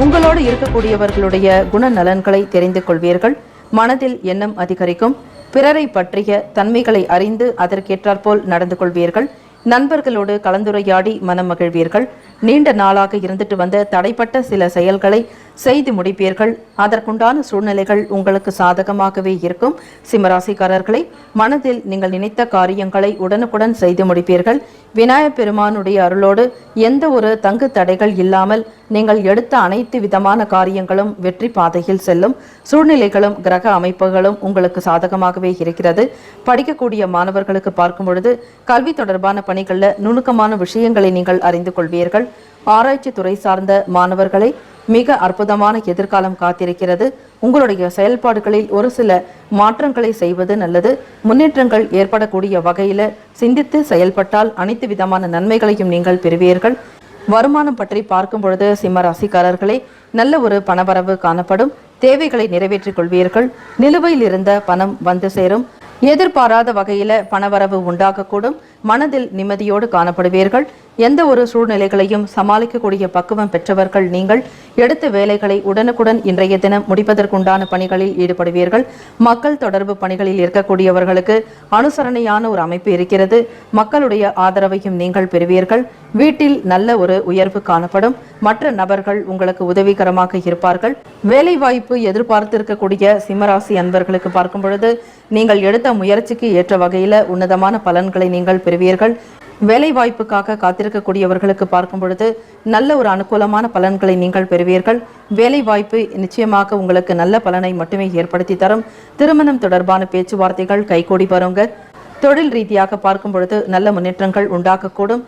உங்களோடு இருக்கக்கூடியவர்களுடைய குணநலன்களை தெரிந்து கொள்வீர்கள். மனதில் எண்ணம் அதிகரிக்கும். பிறரை பற்றிய தன்மைகளை அறிந்து அதற்கேற்றாற்போல் நடந்து கொள்வீர்கள். நண்பர்களோடு கலந்துரையாடி மனம் மகிழ்வீர்கள். நீண்ட நாளாக இருந்துட்டு வந்த தடைப்பட்ட சில செயல்களை செய்து முடிப்பீர்கள். அதற்குண்டான சூழ்நிலைகள் உங்களுக்கு சாதகமாகவே இருக்கும். சிம்மராசிக்காரர்களை, மனதில் நீங்கள் நினைத்த காரியங்களை உடனுக்குடன் செய்து முடிப்பீர்கள். விநாயகப் பெருமானுடைய அருளோடு எந்த ஒரு தங்கு தடைகள் இல்லாமல் நீங்கள் எடுத்த அனைத்து விதமான காரியங்களும் வெற்றி பாதையில் செல்லும். சூழ்நிலைகளும் கிரக அமைப்புகளும் உங்களுக்கு சாதகமாகவே இருக்கிறது. படிக்கக்கூடிய மாணவர்களுக்கு பார்க்கும் பொழுது கல்வி தொடர்பான பணிகளில் நுணுக்கமான விஷயங்களை நீங்கள் அறிந்து கொள்வீர்கள். ஆராய்ச்சி துறை சார்ந்த மாணவர்களை மிக அற்புதமான எதிர்காலம் காத்திருக்கிறது. உங்களுடைய செயல்பாடுகளில் ஒரு சில மாற்றங்களை செய்வது நல்லது. முன்னேற்றங்கள் ஏற்படக்கூடிய வகையில சிந்தித்து செயல்பட்டால் அனைத்து விதமான நன்மைகளையும் நீங்கள் பெறுவீர்கள். வருமானம் பற்றி பார்க்கும் பொழுது சிம்ம ராசிக்காரர்களே, நல்ல ஒரு பணவரவு காணப்படும். தேவைகளை நிறைவேற்றிக் கொள்வீர்கள். நிலுவையில் இருந்த பணம் வந்து சேரும். எதிர்பாராத வகையில பணவரவு உண்டாகக்கூடும். மனதில் நிம்மதியோடு காணப்படுவீர்கள். எந்த ஒரு சூழ்நிலைகளையும் சமாளிக்கக்கூடிய பக்குவம் பெற்றவர்கள் நீங்கள். எடுத்த வேலைகளை உடனுக்குடன் இன்றைய தினம் முடிப்பதற்குண்டான பணிகளில் ஈடுபடுவீர்கள். மக்கள் தொடர்பு பணிகளில் இருக்கக்கூடியவர்களுக்கு அனுசரணையான ஒரு அமைப்பு இருக்கிறது. மக்களுடைய ஆதரவையும் நீங்கள் பெறுவீர்கள். வீட்டில் நல்ல ஒரு உயர்வு காணப்படும். மற்ற நபர்கள் உங்களுக்கு உதவிகரமாக இருப்பார்கள். வேலை வாய்ப்பு எதிர்பார்த்திருக்கக்கூடிய சிம்மராசி அன்பர்களுக்கு பார்க்கும் பொழுது நீங்கள் எடுத்த முயற்சிக்கு ஏற்ற வகையில உன்னதமான பலன்களை நீங்கள் பெறுவீர்கள். வேலை வாய்ப்புக்காக காத்திருக்கக்கூடியவர்களுக்கு பார்க்கும் பொழுது நல்ல ஒரு அனுகூலமான பலன்களை நீங்கள் பெறுவீர்கள். வேலை வாய்ப்பு நிச்சயமாக உங்களுக்கு நல்ல பலனை மட்டுமே ஏற்படுத்தி தரும். திருமணம் தொடர்பான பேச்சுவார்த்தைகள் கைகூடி வருங்க. தொழில் ரீதியாக பார்க்கும் பொழுது நல்ல முன்னேற்றங்கள் உண்டாகக்கூடும்.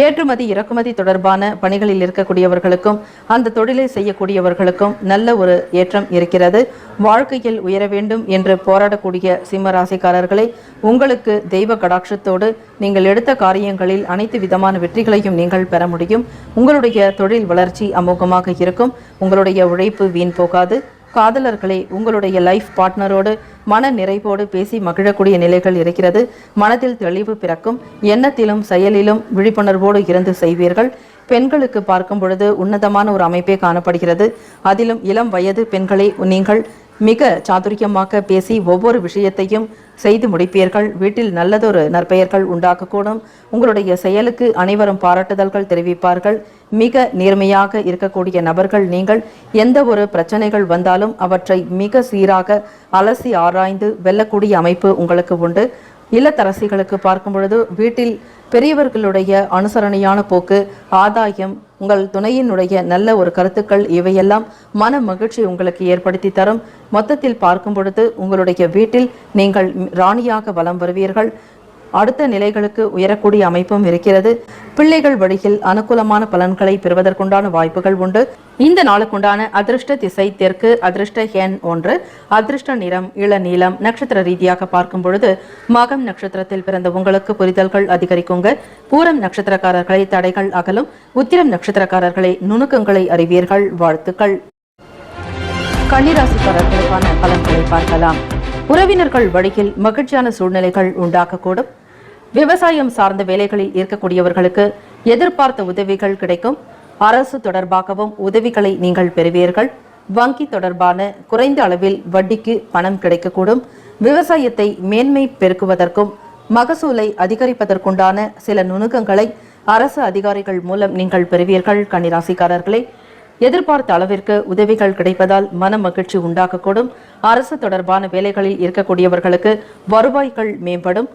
ஏற்றுமதி இறக்குமதி தொடர்பான பணிகளில் இருக்கக்கூடியவர்களுக்கும் அந்த தொழிலை செய்யக்கூடியவர்களுக்கும் நல்ல ஒரு ஏற்றம் இருக்கிறது. வாழ்க்கையில் உயர வேண்டும் என்று போராடக்கூடிய சிம்ம ராசிக்காரர்களை உங்களுக்கு தெய்வ கடாட்சத்தோடு நீங்கள் எடுத்த காரியங்களில் அனைத்து விதமான வெற்றிகளையும் நீங்கள் பெற முடியும். உங்களுடைய தொழில் வளர்ச்சி அமோகமாக இருக்கும். உங்களுடைய உழைப்பு வீண் போகாது. காதலர்களே, உங்களுடைய லைஃப் பார்ட்னரோடு மன நிறைவோடு பேசி மகிழக்கூடிய நிலைகள் இருக்கிறது. மனதில் தெளிவு பிறக்கும். எண்ணத்திலும் செயலிலும் விழிப்புணர்வோடு இருந்து செய்வீர்கள். பெண்களுக்கு பார்க்கும் பொழுது உன்னதமான ஒரு அமைப்பே காணப்படுகிறது. அதிலும் இளம் வயது பெண்களை நீங்கள் மிக சாதுரியமாக பேசி ஒவ்வொரு விஷயத்தையும் செய்து முடிப்பீர்கள். வீட்டில் நல்லதொரு நற்பெயர்கள் உண்டாகக்கூடும். உங்களுடைய செயலுக்கு அனைவரும் பாராட்டுதல்கள் தெரிவிப்பார்கள். மிக நேர்மையாக இருக்கக்கூடிய நபர்கள் நீங்கள். எந்த ஒரு பிரச்சனைகள் வந்தாலும் அவற்றை மிக சீராக அலசி ஆராய்ந்து வெல்லக்கூடிய அமைப்பு உங்களுக்கு உண்டு. இல்லத்தரசிகளுக்கு பார்க்கும் பொழுது வீட்டில் பெரியவர்களுடைய அனுசரணையான போக்கு, ஆதாயம், உங்கள் துணையினுடைய நல்ல ஒரு கருத்துக்கள் இவையெல்லாம் மன மகிழ்ச்சி உங்களுக்கு ஏற்படுத்தி தரும். மொத்தத்தில் பார்க்கும் பொழுது உங்களுடைய வீட்டில் நீங்கள் ராணியாக வலம் வருவீர்கள். அடுத்த நிலைகளுக்கு உயரக்கூடிய அமைப்பும் இருக்கிறது. பிள்ளைகள் வழியில் அனுகூலமான பலன்களை பெறுவதற்குண்டான வாய்ப்புகள் உண்டு. இந்த நாளுக்குண்டான அதிர்ஷ்ட திசை தெற்கு, அதிர்ஷ்ட எண் 1, அதிர்ஷ்ட நிறம் இளநீலம். நட்சத்திர ரீதியாக பார்க்கும் பொழுது மகம் நட்சத்திரத்தில் பிறந்த உங்களுக்கு புரிதல்கள் அதிகரிக்குங்க. பூரம் நட்சத்திரக்காரர்களை தடைகள் அகலும். உத்திரம் நட்சத்திரக்காரர்களை நுணுக்கங்களை அறிவீர்கள். வாழ்த்துக்கள். கன்னிராசிக்காரர்களுக்கான பலன்களை பார்க்கலாம். உறவினர்கள் வழியில் மகிழ்ச்சியான சூழ்நிலைகள் உண்டாகக்கூடும். விவசாயம் சார்ந்த வேலைகளில் இருக்கக்கூடியவர்களுக்கு எதிர்பார்த்த உதவிகள் கிடைக்கும். அரசு தொடர்பாகவும் உதவிகளை நீங்கள் பெறுவீர்கள். வங்கி தொடர்பான குறைந்த அளவில் வட்டிக்கு பணம் கிடைக்கக்கூடும். விவசாயத்தை மேன்மை பெருக்குவதற்கும் மகசூலை அதிகரிப்பதற்குண்டான சில நுணுக்கங்களை அரசு அதிகாரிகள் மூலம் நீங்கள் பெறுவீர்கள். கன்னிராசிக்காரர்களே, எதிர்பார்த்த அளவிற்கு உதவிகள் கிடைப்பதால் மன மகிழ்ச்சி உண்டாகக்கூடும். அரசு தொடர்பான வேலைகளில் இருக்கக்கூடியவர்களுக்கு வருவாய்கள் மேம்படும்.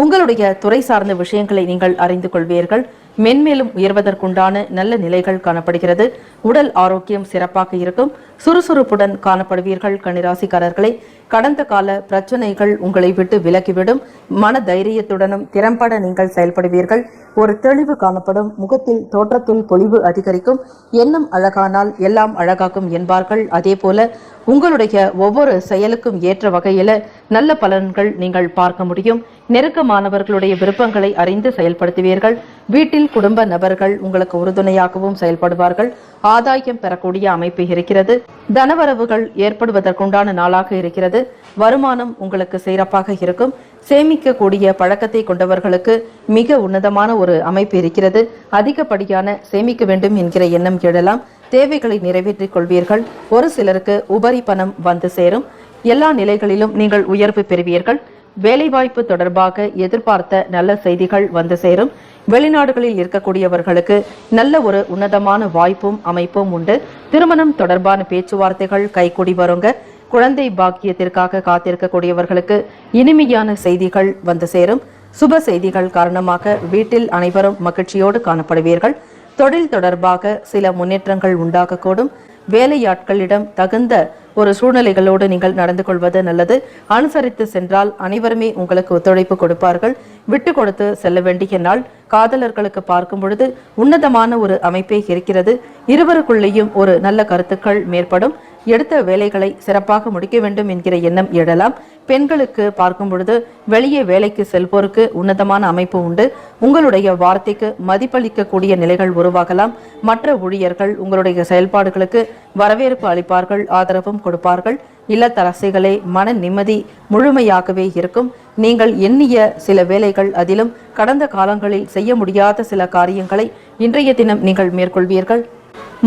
உங்களுடைய துறை சார்ந்த விஷயங்களை நீங்கள் அறிந்து கொள்வீர்கள். மென்மேலும் உயர்வதற்குண்டான நல்ல நிலைகள் காணப்படுகிறது. உடல் ஆரோக்கியம் சிறப்பாக இருக்கும். சுறுசுறுப்புடன் காணப்படுவீர்கள். கன்னிராசிக்காரர்களை, கடந்த கால பிரச்சனைகள் உங்களை விட்டு விலகிவிடும். மன தைரியத்துடனும் திறம்பட நீங்கள் செயல்படுவீர்கள். ஒரு தெளிவு காணப்படும். முகத்தில் தோற்றத்தில் பொலிவு அதிகரிக்கும். எண்ணம் அழகானால் எல்லாம் அழகாகும் என்பார்கள். அதே போல உங்களுடைய ஒவ்வொரு செயலுக்கும் ஏற்ற வகையில நல்ல பலன்கள் நீங்கள் பார்க்க முடியும். நெருக்கமானவர்களுடைய விருப்பங்களை அறிந்து செயல்படுத்துவீர்கள். வீட்டில் குடும்ப நபர்கள் உங்களுக்கு உறுதுணையாகவும் செயல்படுவார்கள். ஆதாயம் பெறக்கூடிய அமைப்பு இருக்கிறது. தனவரவுகள் ஏற்படுவதற்குண்டான நாளாக இருக்கிறது. வருமானம் உங்களுக்கு சிறப்பாக இருக்கும். சேமிக்கக்கூடிய பழக்கத்தை கொண்டவர்களுக்கு மிக உன்னதமான ஒரு அமைப்பு இருக்கிறது. அதிகப்படியான சேமிக்க வேண்டும் என்கிற எண்ணம் எழலாம். தேவைகளை நிறைவேற்றிக் கொள்வீர்கள். ஒரு சிலருக்கு உபரி பணம் வந்து சேரும். எல்லா நிலைகளிலும் நீங்கள் உயர்வு பெறுவீர்கள். வேலைவாய்ப்பு தொடர்பாக எதிர்பார்த்த நல்ல செய்திகள் வந்து சேரும். வெளிநாடுகளில் இருக்கக்கூடியவர்களுக்கு நல்ல ஒரு உன்னதமான வாய்ப்பும் அமைப்பும் உண்டு. திருமணம் தொடர்பான பேச்சுவார்த்தைகள் கைகூடி வருங்க. குழந்தை பாக்கியத்திற்காக காத்திருக்கக்கூடியவர்களுக்கு இனிமையான செய்திகள் வந்து சேரும். சுப செய்திகள் காரணமாக வீட்டில் அனைவரும் மகிழ்ச்சியோடு காணப்படுவீர்கள். தொழில் தொடர்பாக சில முன்னேற்றங்கள் உண்டாகக்கூடும். வேலையாட்களிடம் தகுந்த ஒரு சூழ்நிலைகளோடு நீங்கள் நடந்து கொள்வது நல்லது. அனுசரித்து சென்றால் அனைவருமே உங்களுக்கு ஒத்துழைப்பு கொடுப்பார்கள். விட்டு கொடுத்து செல்ல வேண்டிய நாள். காதலர்களுக்கு பார்க்கும் பொழுது உன்னதமான ஒரு அமைப்பே இருக்கிறது. இருவருக்குள்ளேயும் ஒரு நல்ல கருத்துக்கள் மேற்படும். எடுத்த வேலைகளை சிறப்பாக முடிக்க வேண்டும் என்கிற எண்ணம் எழலாம். பெண்களுக்கு பார்க்கும் பொழுது வெளியே வேலைக்கு செல்வோருக்கு உன்னதமான அமைப்பு உண்டு. உங்களுடைய வார்த்தைக்கு மதிப்பளிக்கக்கூடிய நிலைகள் உருவாகலாம். மற்ற ஊழியர்கள் உங்களுடைய செயல்பாடுகளுக்கு வரவேற்பு அளிப்பார்கள், ஆதரவும் கொடுப்பார்கள். இல்லத்தரசிகளே, மன நிம்மதி முழுமையாகவே இருக்கும். நீங்கள் எண்ணிய சில வேலைகள், அதிலும் கடந்த காலங்களில் செய்ய முடியாத சில காரியங்களை இன்றைய தினம் நீங்கள் மேற்கொள்வீர்கள்.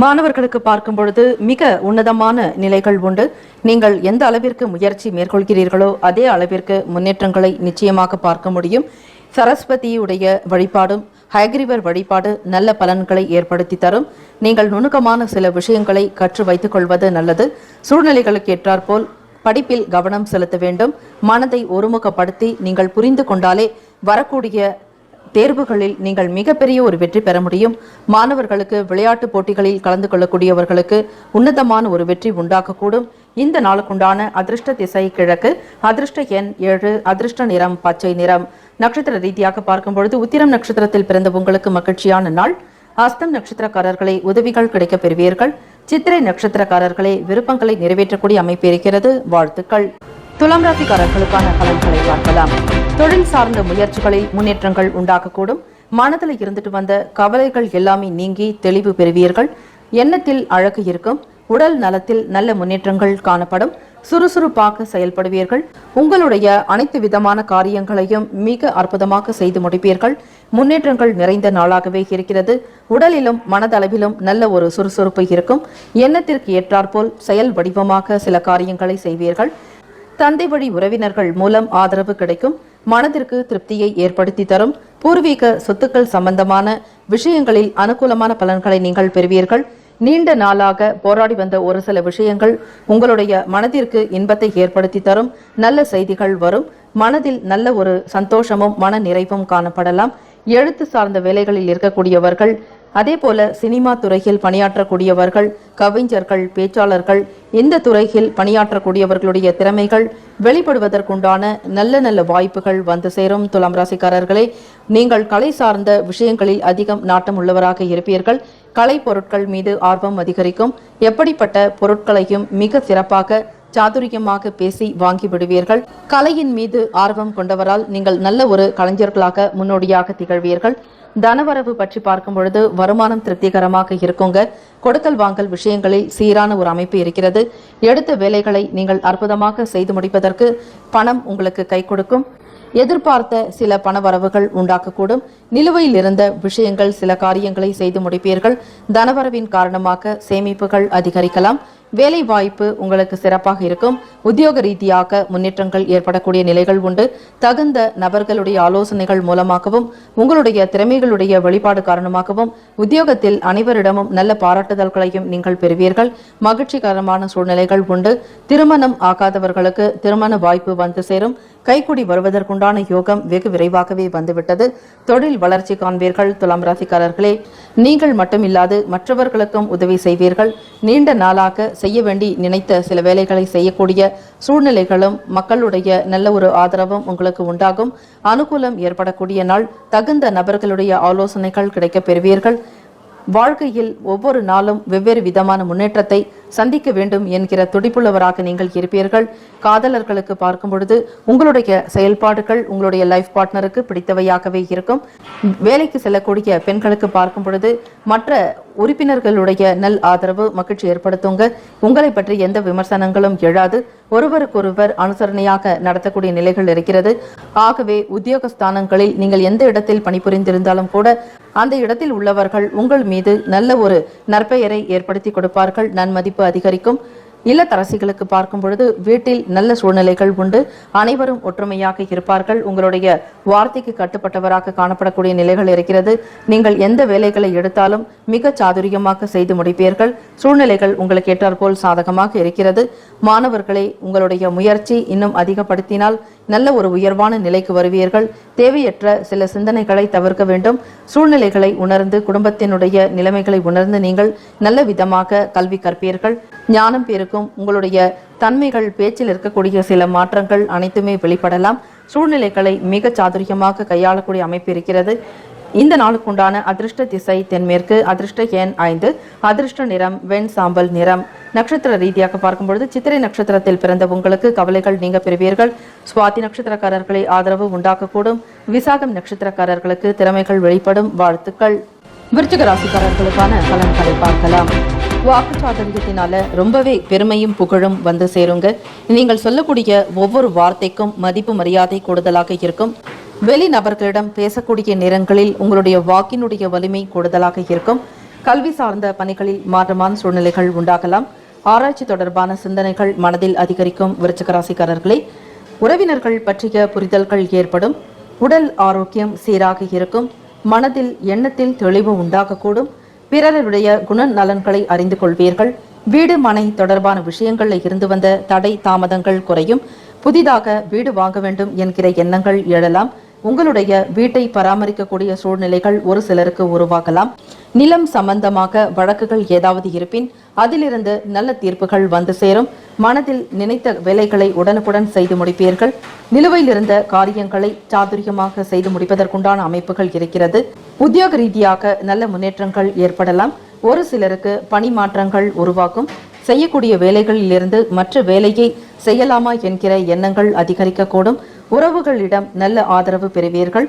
மாணவர்களுக்கு பார்க்கும் பொழுது மிக உன்னதமான நிலைகள் உண்டு. நீங்கள் எந்த அளவிற்கு முயற்சி மேற்கொள்கிறீர்களோ அதே அளவிற்கு முன்னேற்றங்களை நிச்சயமாக பார்க்க முடியும். சரஸ்வதியுடைய வழிபாடும் ஹயக்ரீவர் வழிபாடு நல்ல பலன்களை ஏற்படுத்தி தரும். நீங்கள் நுணுக்கமான சில விஷயங்களை கற்று வைத்துக் கொள்வது நல்லது. சூழ்நிலைகளுக்கு ஏற்றாற்போல் படிப்பில் கவனம் செலுத்த வேண்டும். மனதை ஒருமுகப்படுத்தி நீங்கள் புரிந்து கொண்டாலே வரக்கூடிய தேர்வுகளில் நீங்கள் மிகப்பெரிய ஒரு வெற்றி பெற முடியும். மாணவர்களுக்கு விளையாட்டு போட்டிகளில் கலந்து கொள்ளக்கூடியவர்களுக்கு உன்னதமான ஒரு வெற்றி உண்டாகக்கூடும். இந்த நாளுக்குண்டான அதிர்ஷ்ட திசை கிழக்கு, அதிர்ஷ்ட எண் 7, அதிர்ஷ்ட நிறம் பச்சை நிறம். நட்சத்திர ரீதியாக பார்க்கும் பொழுது உத்திரம் நட்சத்திரத்தில் பிறந்த உங்களுக்கு மகிழ்ச்சியான நாள். அஸ்தம் நட்சத்திரக்காரர்களை உதவிகள் கிடைக்கப் பெறுவீர்கள். சித்திரை நட்சத்திரக்காரர்களை விருப்பங்களை நிறைவேற்றக்கூடிய அமைப்பு இருக்கிறது. வாழ்த்துக்கள். துலாம் ராசிக்காரர்களுக்கான பலன்களை பார்க்கலாம். தொழில் சார்ந்த முயற்சிகளில் முன்னேற்றங்கள் உண்டாகக்கூடும். மனதில் இருந்துட்டு வந்த கவலைகள் எல்லாமே நீங்கி தெளிவு பெறுவீர்கள். எண்ணத்தில் அழகு இருக்கும். உடல் நலத்தில் நல்ல முன்னேற்றங்கள் காணப்படும். சுறுசுறுப்பாக செயல்படுவீர்கள். உங்களுடைய அனைத்து விதமான காரியங்களையும் மிக அற்புதமாக செய்து முடிப்பீர்கள். முன்னேற்றங்கள் நிறைந்த நாளாகவே இருக்கிறது. உடலிலும் மனதளவிலும் நல்ல ஒரு சுறுசுறுப்பு இருக்கும். எண்ணத்திற்கு ஏற்றாற்போல் செயல் வடிவமாக சில காரியங்களை செய்வீர்கள். தந்தை வழி உறவினர்கள் மூலம் ஆதரவு கிடைக்கும். மனதிற்கு திருப்தியை ஏற்படுத்தி தரும். பூர்வீக சொத்துக்கள் சம்பந்தமான விஷயங்களில் அனுகூலமான பலன்களை நீங்கள் பெறுவீர்கள். நீண்ட நாளாக போராடி வந்த ஒரு சில விஷயங்கள் உங்களுடைய மனதிற்கு இன்பத்தை ஏற்படுத்தி தரும். நல்ல செய்திகள் வரும். மனதில் நல்ல ஒரு சந்தோஷமும் மன நிறைவும் காணப்படலாம். எழுத்து சார்ந்த வேலைகளில் இருக்கக்கூடியவர்கள், அதே போல சினிமா துறையில் பணியாற்றக்கூடியவர்கள், கவிஞர்கள், பேச்சாளர்கள், இந்த துறையில் பணியாற்றக்கூடியவர்களுடைய திறமைகள் வெளிப்படுவதற்குண்டான நல்ல நல்ல வாய்ப்புகள் வந்து சேரும். துலாம் ராசிக்காரர்களே, நீங்கள் கலை சார்ந்த விஷயங்களில் அதிகம் நாட்டம் உள்ளவராக இருப்பீர்கள். கலை பொருட்கள் மீது ஆர்வம் அதிகரிக்கும். எப்படிப்பட்ட பொருட்களையும் மிக சிறப்பாக சாதுரியமாக பேசி வாங்கி விடுவீர்கள். கலையின் மீது ஆர்வம் கொண்டவரால் நீங்கள் நல்ல ஒரு கலைஞர்களாக முன்னோடியாக திகழ்வீர்கள். தனவரவு பற்றி பார்க்கும் பொழுது வருமானம் திருப்திகரமாக இருக்குங்க. கொடுக்கல் வாங்கல் விஷயங்களில் சீரான ஒரு அமைப்பு இருக்கிறது. எடுத்த வேலைகளை நீங்கள் அற்புதமாக செய்து முடிப்பதற்கு பணம் உங்களுக்கு கை கொடுக்கும். எதிர்பார்த்த சில பணவரவுகள் உண்டாக்கக்கூடும். நிலுவையில் இருந்த விஷயங்கள், சில காரியங்களை செய்து முடிப்பீர்கள். தனவரவின் காரணமாக சேமிப்புகள் அதிகரிக்கலாம். வேலை வாய்ப்பு உங்களுக்கு சிறப்பாக இருக்கும். உத்தியோக ரீதியாக முன்னேற்றங்கள் ஏற்படக்கூடிய நிலைகள் உண்டு. தகுந்த நபர்களுடைய ஆலோசனைகள் மூலமாகவும் உங்களுடைய திறமைகளுடைய வெளிப்பாடு காரணமாகவும் உத்தியோகத்தில் அனைவரிடமும் நல்ல பாராட்டுதல்களையும் நீங்கள் பெறுவீர்கள். மகிழ்ச்சிகரமான சூழ்நிலைகள் உண்டு. திருமணம் ஆகாதவர்களுக்கு திருமண வாய்ப்பு வந்து சேரும். கைக்குடி வருவதற்குண்டான யோகம் வெகு விரைவாகவே வந்துவிட்டது. தொழில் வளர்ச்சி காண்பீர்கள். துலாம் ராசிக்காரர்களே, நீங்கள் மட்டுமில்லாது மற்றவர்களுக்கும் உதவி செய்வீர்கள். நீண்ட நாளாக செய்ய வேண்டி நினைத்த சில வேலைகளை செய்யக்கூடிய சூழ்நிலைகளும் மக்களுடைய நல்ல ஒரு ஆதரவும் உங்களுக்கு உண்டாகும். அனுகூலம் ஏற்படக்கூடிய நாள். தகுந்த நபர்களுடைய ஆலோசனைகள் கிடைக்கப் பெறுவீர்கள். வாழ்க்கையில் ஒவ்வொரு நாளும் வெவ்வேறு விதமான முன்னேற்றத்தை சந்திக்க வேண்டும் என்கிற துடிப்புள்ளவராக நீங்கள் இருப்பீர்கள். காதலர்களுக்கு பார்க்கும் பொழுது உங்களுடைய செயல்பாடுகள் உங்களுடைய லைஃப் பார்ட்னருக்கு பிடித்தவையாகவே இருக்கும். வேலைக்கு செல்லக்கூடிய பெண்களுக்கு பார்க்கும் பொழுது மற்ற உறுப்பினர்களுடைய நல் ஆதரவு மகிழ்ச்சி ஏற்படுத்துங்க. உங்களை பற்றி எந்த விமர்சனங்களும் எழாது. ஒருவருக்கொருவர் அனுசரணையாக நடத்தக்கூடிய நிலைகள் இருக்கிறது. ஆகவே உத்தியோகஸ்தானங்களில் நீங்கள் எந்த இடத்தில் பணிபுரிந்திருந்தாலும் கூட அந்த இடத்தில் உள்ளவர்கள் உங்கள் மீது நல்ல ஒரு நற்பெயரை ஏற்படுத்தி கொடுப்பார்கள். நன்மதிப்பு அதிகரிக்கும். இல்லத்தரசிகளுக்கு பார்க்கும் பொழுது வீட்டில் நல்ல சூழ்நிலைகள் உண்டு. அனைவரும் ஒற்றுமையாக இருப்பார்கள். உங்களுடைய வார்த்தைக்கு கட்டுப்பட்டவராக காணப்படக்கூடிய நிலைகள் இருக்கிறது. நீங்கள் எந்த வேலைகளை எடுத்தாலும் மிக சாதுரியமாக செய்து முடிப்பீர்கள். சூழ்நிலைகள் உங்களுக்கு ஏற்றாற்போல் சாதகமாக இருக்கிறது. மாணவர்களை உங்களுடைய முயற்சி இன்னும் அதிகப்படுத்தினால் நல்ல ஒரு உயர்வான நிலைக்கு வருவீர்கள். தேவையற்ற சில சிந்தனைகளை தவிர்க்க வேண்டும். சூழ்நிலைகளை உணர்ந்து குடும்பத்தினுடைய நிலைமைகளை உணர்ந்து நீங்கள் நல்ல விதமாக கல்வி கற்பீர்கள். ஞானம் பெருக்கும். உங்களுடைய தன்மைகள், பேச்சில் இருக்கக்கூடிய சில மாற்றங்கள் அனைத்துமே வெளிப்படலாம். சூழ்நிலைகளை மிக சாதுரியமாக கையாளக்கூடிய அமைப்பு இருக்கிறது. இந்த நாளுக்குண்டான அதிர்ஷ்ட திசை தென்மேற்கு, அதிர்ஷ்ட எண் 5, அதிர்ஷ்ட நிறம் வெண் சாம்பல் நிறம். நட்சத்திர ரீதியாக பார்க்கும்பொழுது சித்திரை நட்சத்திரத்தில் பிறந்த உங்களுக்கு கவலைகள் நீங்க பெறுவீர்கள். சுவாதி நட்சத்திரக்காரர்களை ஆதரவு உண்டாக்கக்கூடும். விசாகம் நட்சத்திரக்காரர்களுக்கு திறமைகள் வெளிப்படும். வாழ்த்துக்கள். விருச்சிக ராசிக்காரர்களுக்கான பலன்களை பார்க்கலாம். வாக்குச்சாதகத்தினால ரொம்பவே பெருமையும் புகழும் வந்து சேருங்க. நீங்கள் சொல்லக்கூடிய ஒவ்வொரு வார்த்தைக்கும் மதிப்பு மரியாதை கூடுதலாக இருக்கும். வெளி நபர்களிடம் பேசக்கூடிய நேரங்களில் உங்களுடைய வாக்கினுடைய வலிமை கூடுதலாக இருக்கும். கல்வி சார்ந்த பணிகளில் மாற்றமான சூழ்நிலைகள் உண்டாகலாம். ஆராய்ச்சி தொடர்பான சிந்தனைகள் மனதில் அதிகரிக்கும். விருச்சிக ராசிக்காரர்களே, உறவினர்கள் பற்றிய புரிதல்கள் ஏற்படும். உடல் ஆரோக்கியம் சீராக இருக்கும். மனதில் எண்ணத்தில் தெளிவு உண்டாகக்கூடும். பிறருடைய குணநலன்களை அறிந்து கொள்வீர்கள். வீடு மனை தொடர்பான விஷயங்களில் இருந்து வந்த தடை தாமதங்கள் குறையும். புதிதாக வீடு வாங்க வேண்டும் என்கிற எண்ணங்கள் எழலாம். உங்களுடைய வீட்டை பராமரிக்கக்கூடிய சூழ்நிலைகள் ஒரு சிலருக்கு உருவாகலாம். நிலம் சம்பந்தமாக வழக்குகள் ஏதாவது இருப்பின் அதிலிருந்து நல்ல தீர்ப்புகள் வந்து சேரும். மனதில் நினைத்த வேலைகளை உடனுக்குடன் செய்து முடிப்பீர்கள். நிலுவையில் இருந்த காரியங்களை சாதுரியமாக செய்து முடிப்பதற்குண்டான அமைப்புகள் இருக்கிறது. உத்தியோக ரீதியாக நல்ல முன்னேற்றங்கள் ஏற்படலாம். ஒரு சிலருக்கு பணி மாற்றங்கள் உருவாகும். செய்யக்கூடிய வேலைகளில் இருந்து மற்ற வேலையை செய்யலாமா என்கிற எண்ணங்கள் அதிகரிக்கக்கூடும். உறவுகளிடம் நல்ல ஆதரவு பெறுவீர்கள்.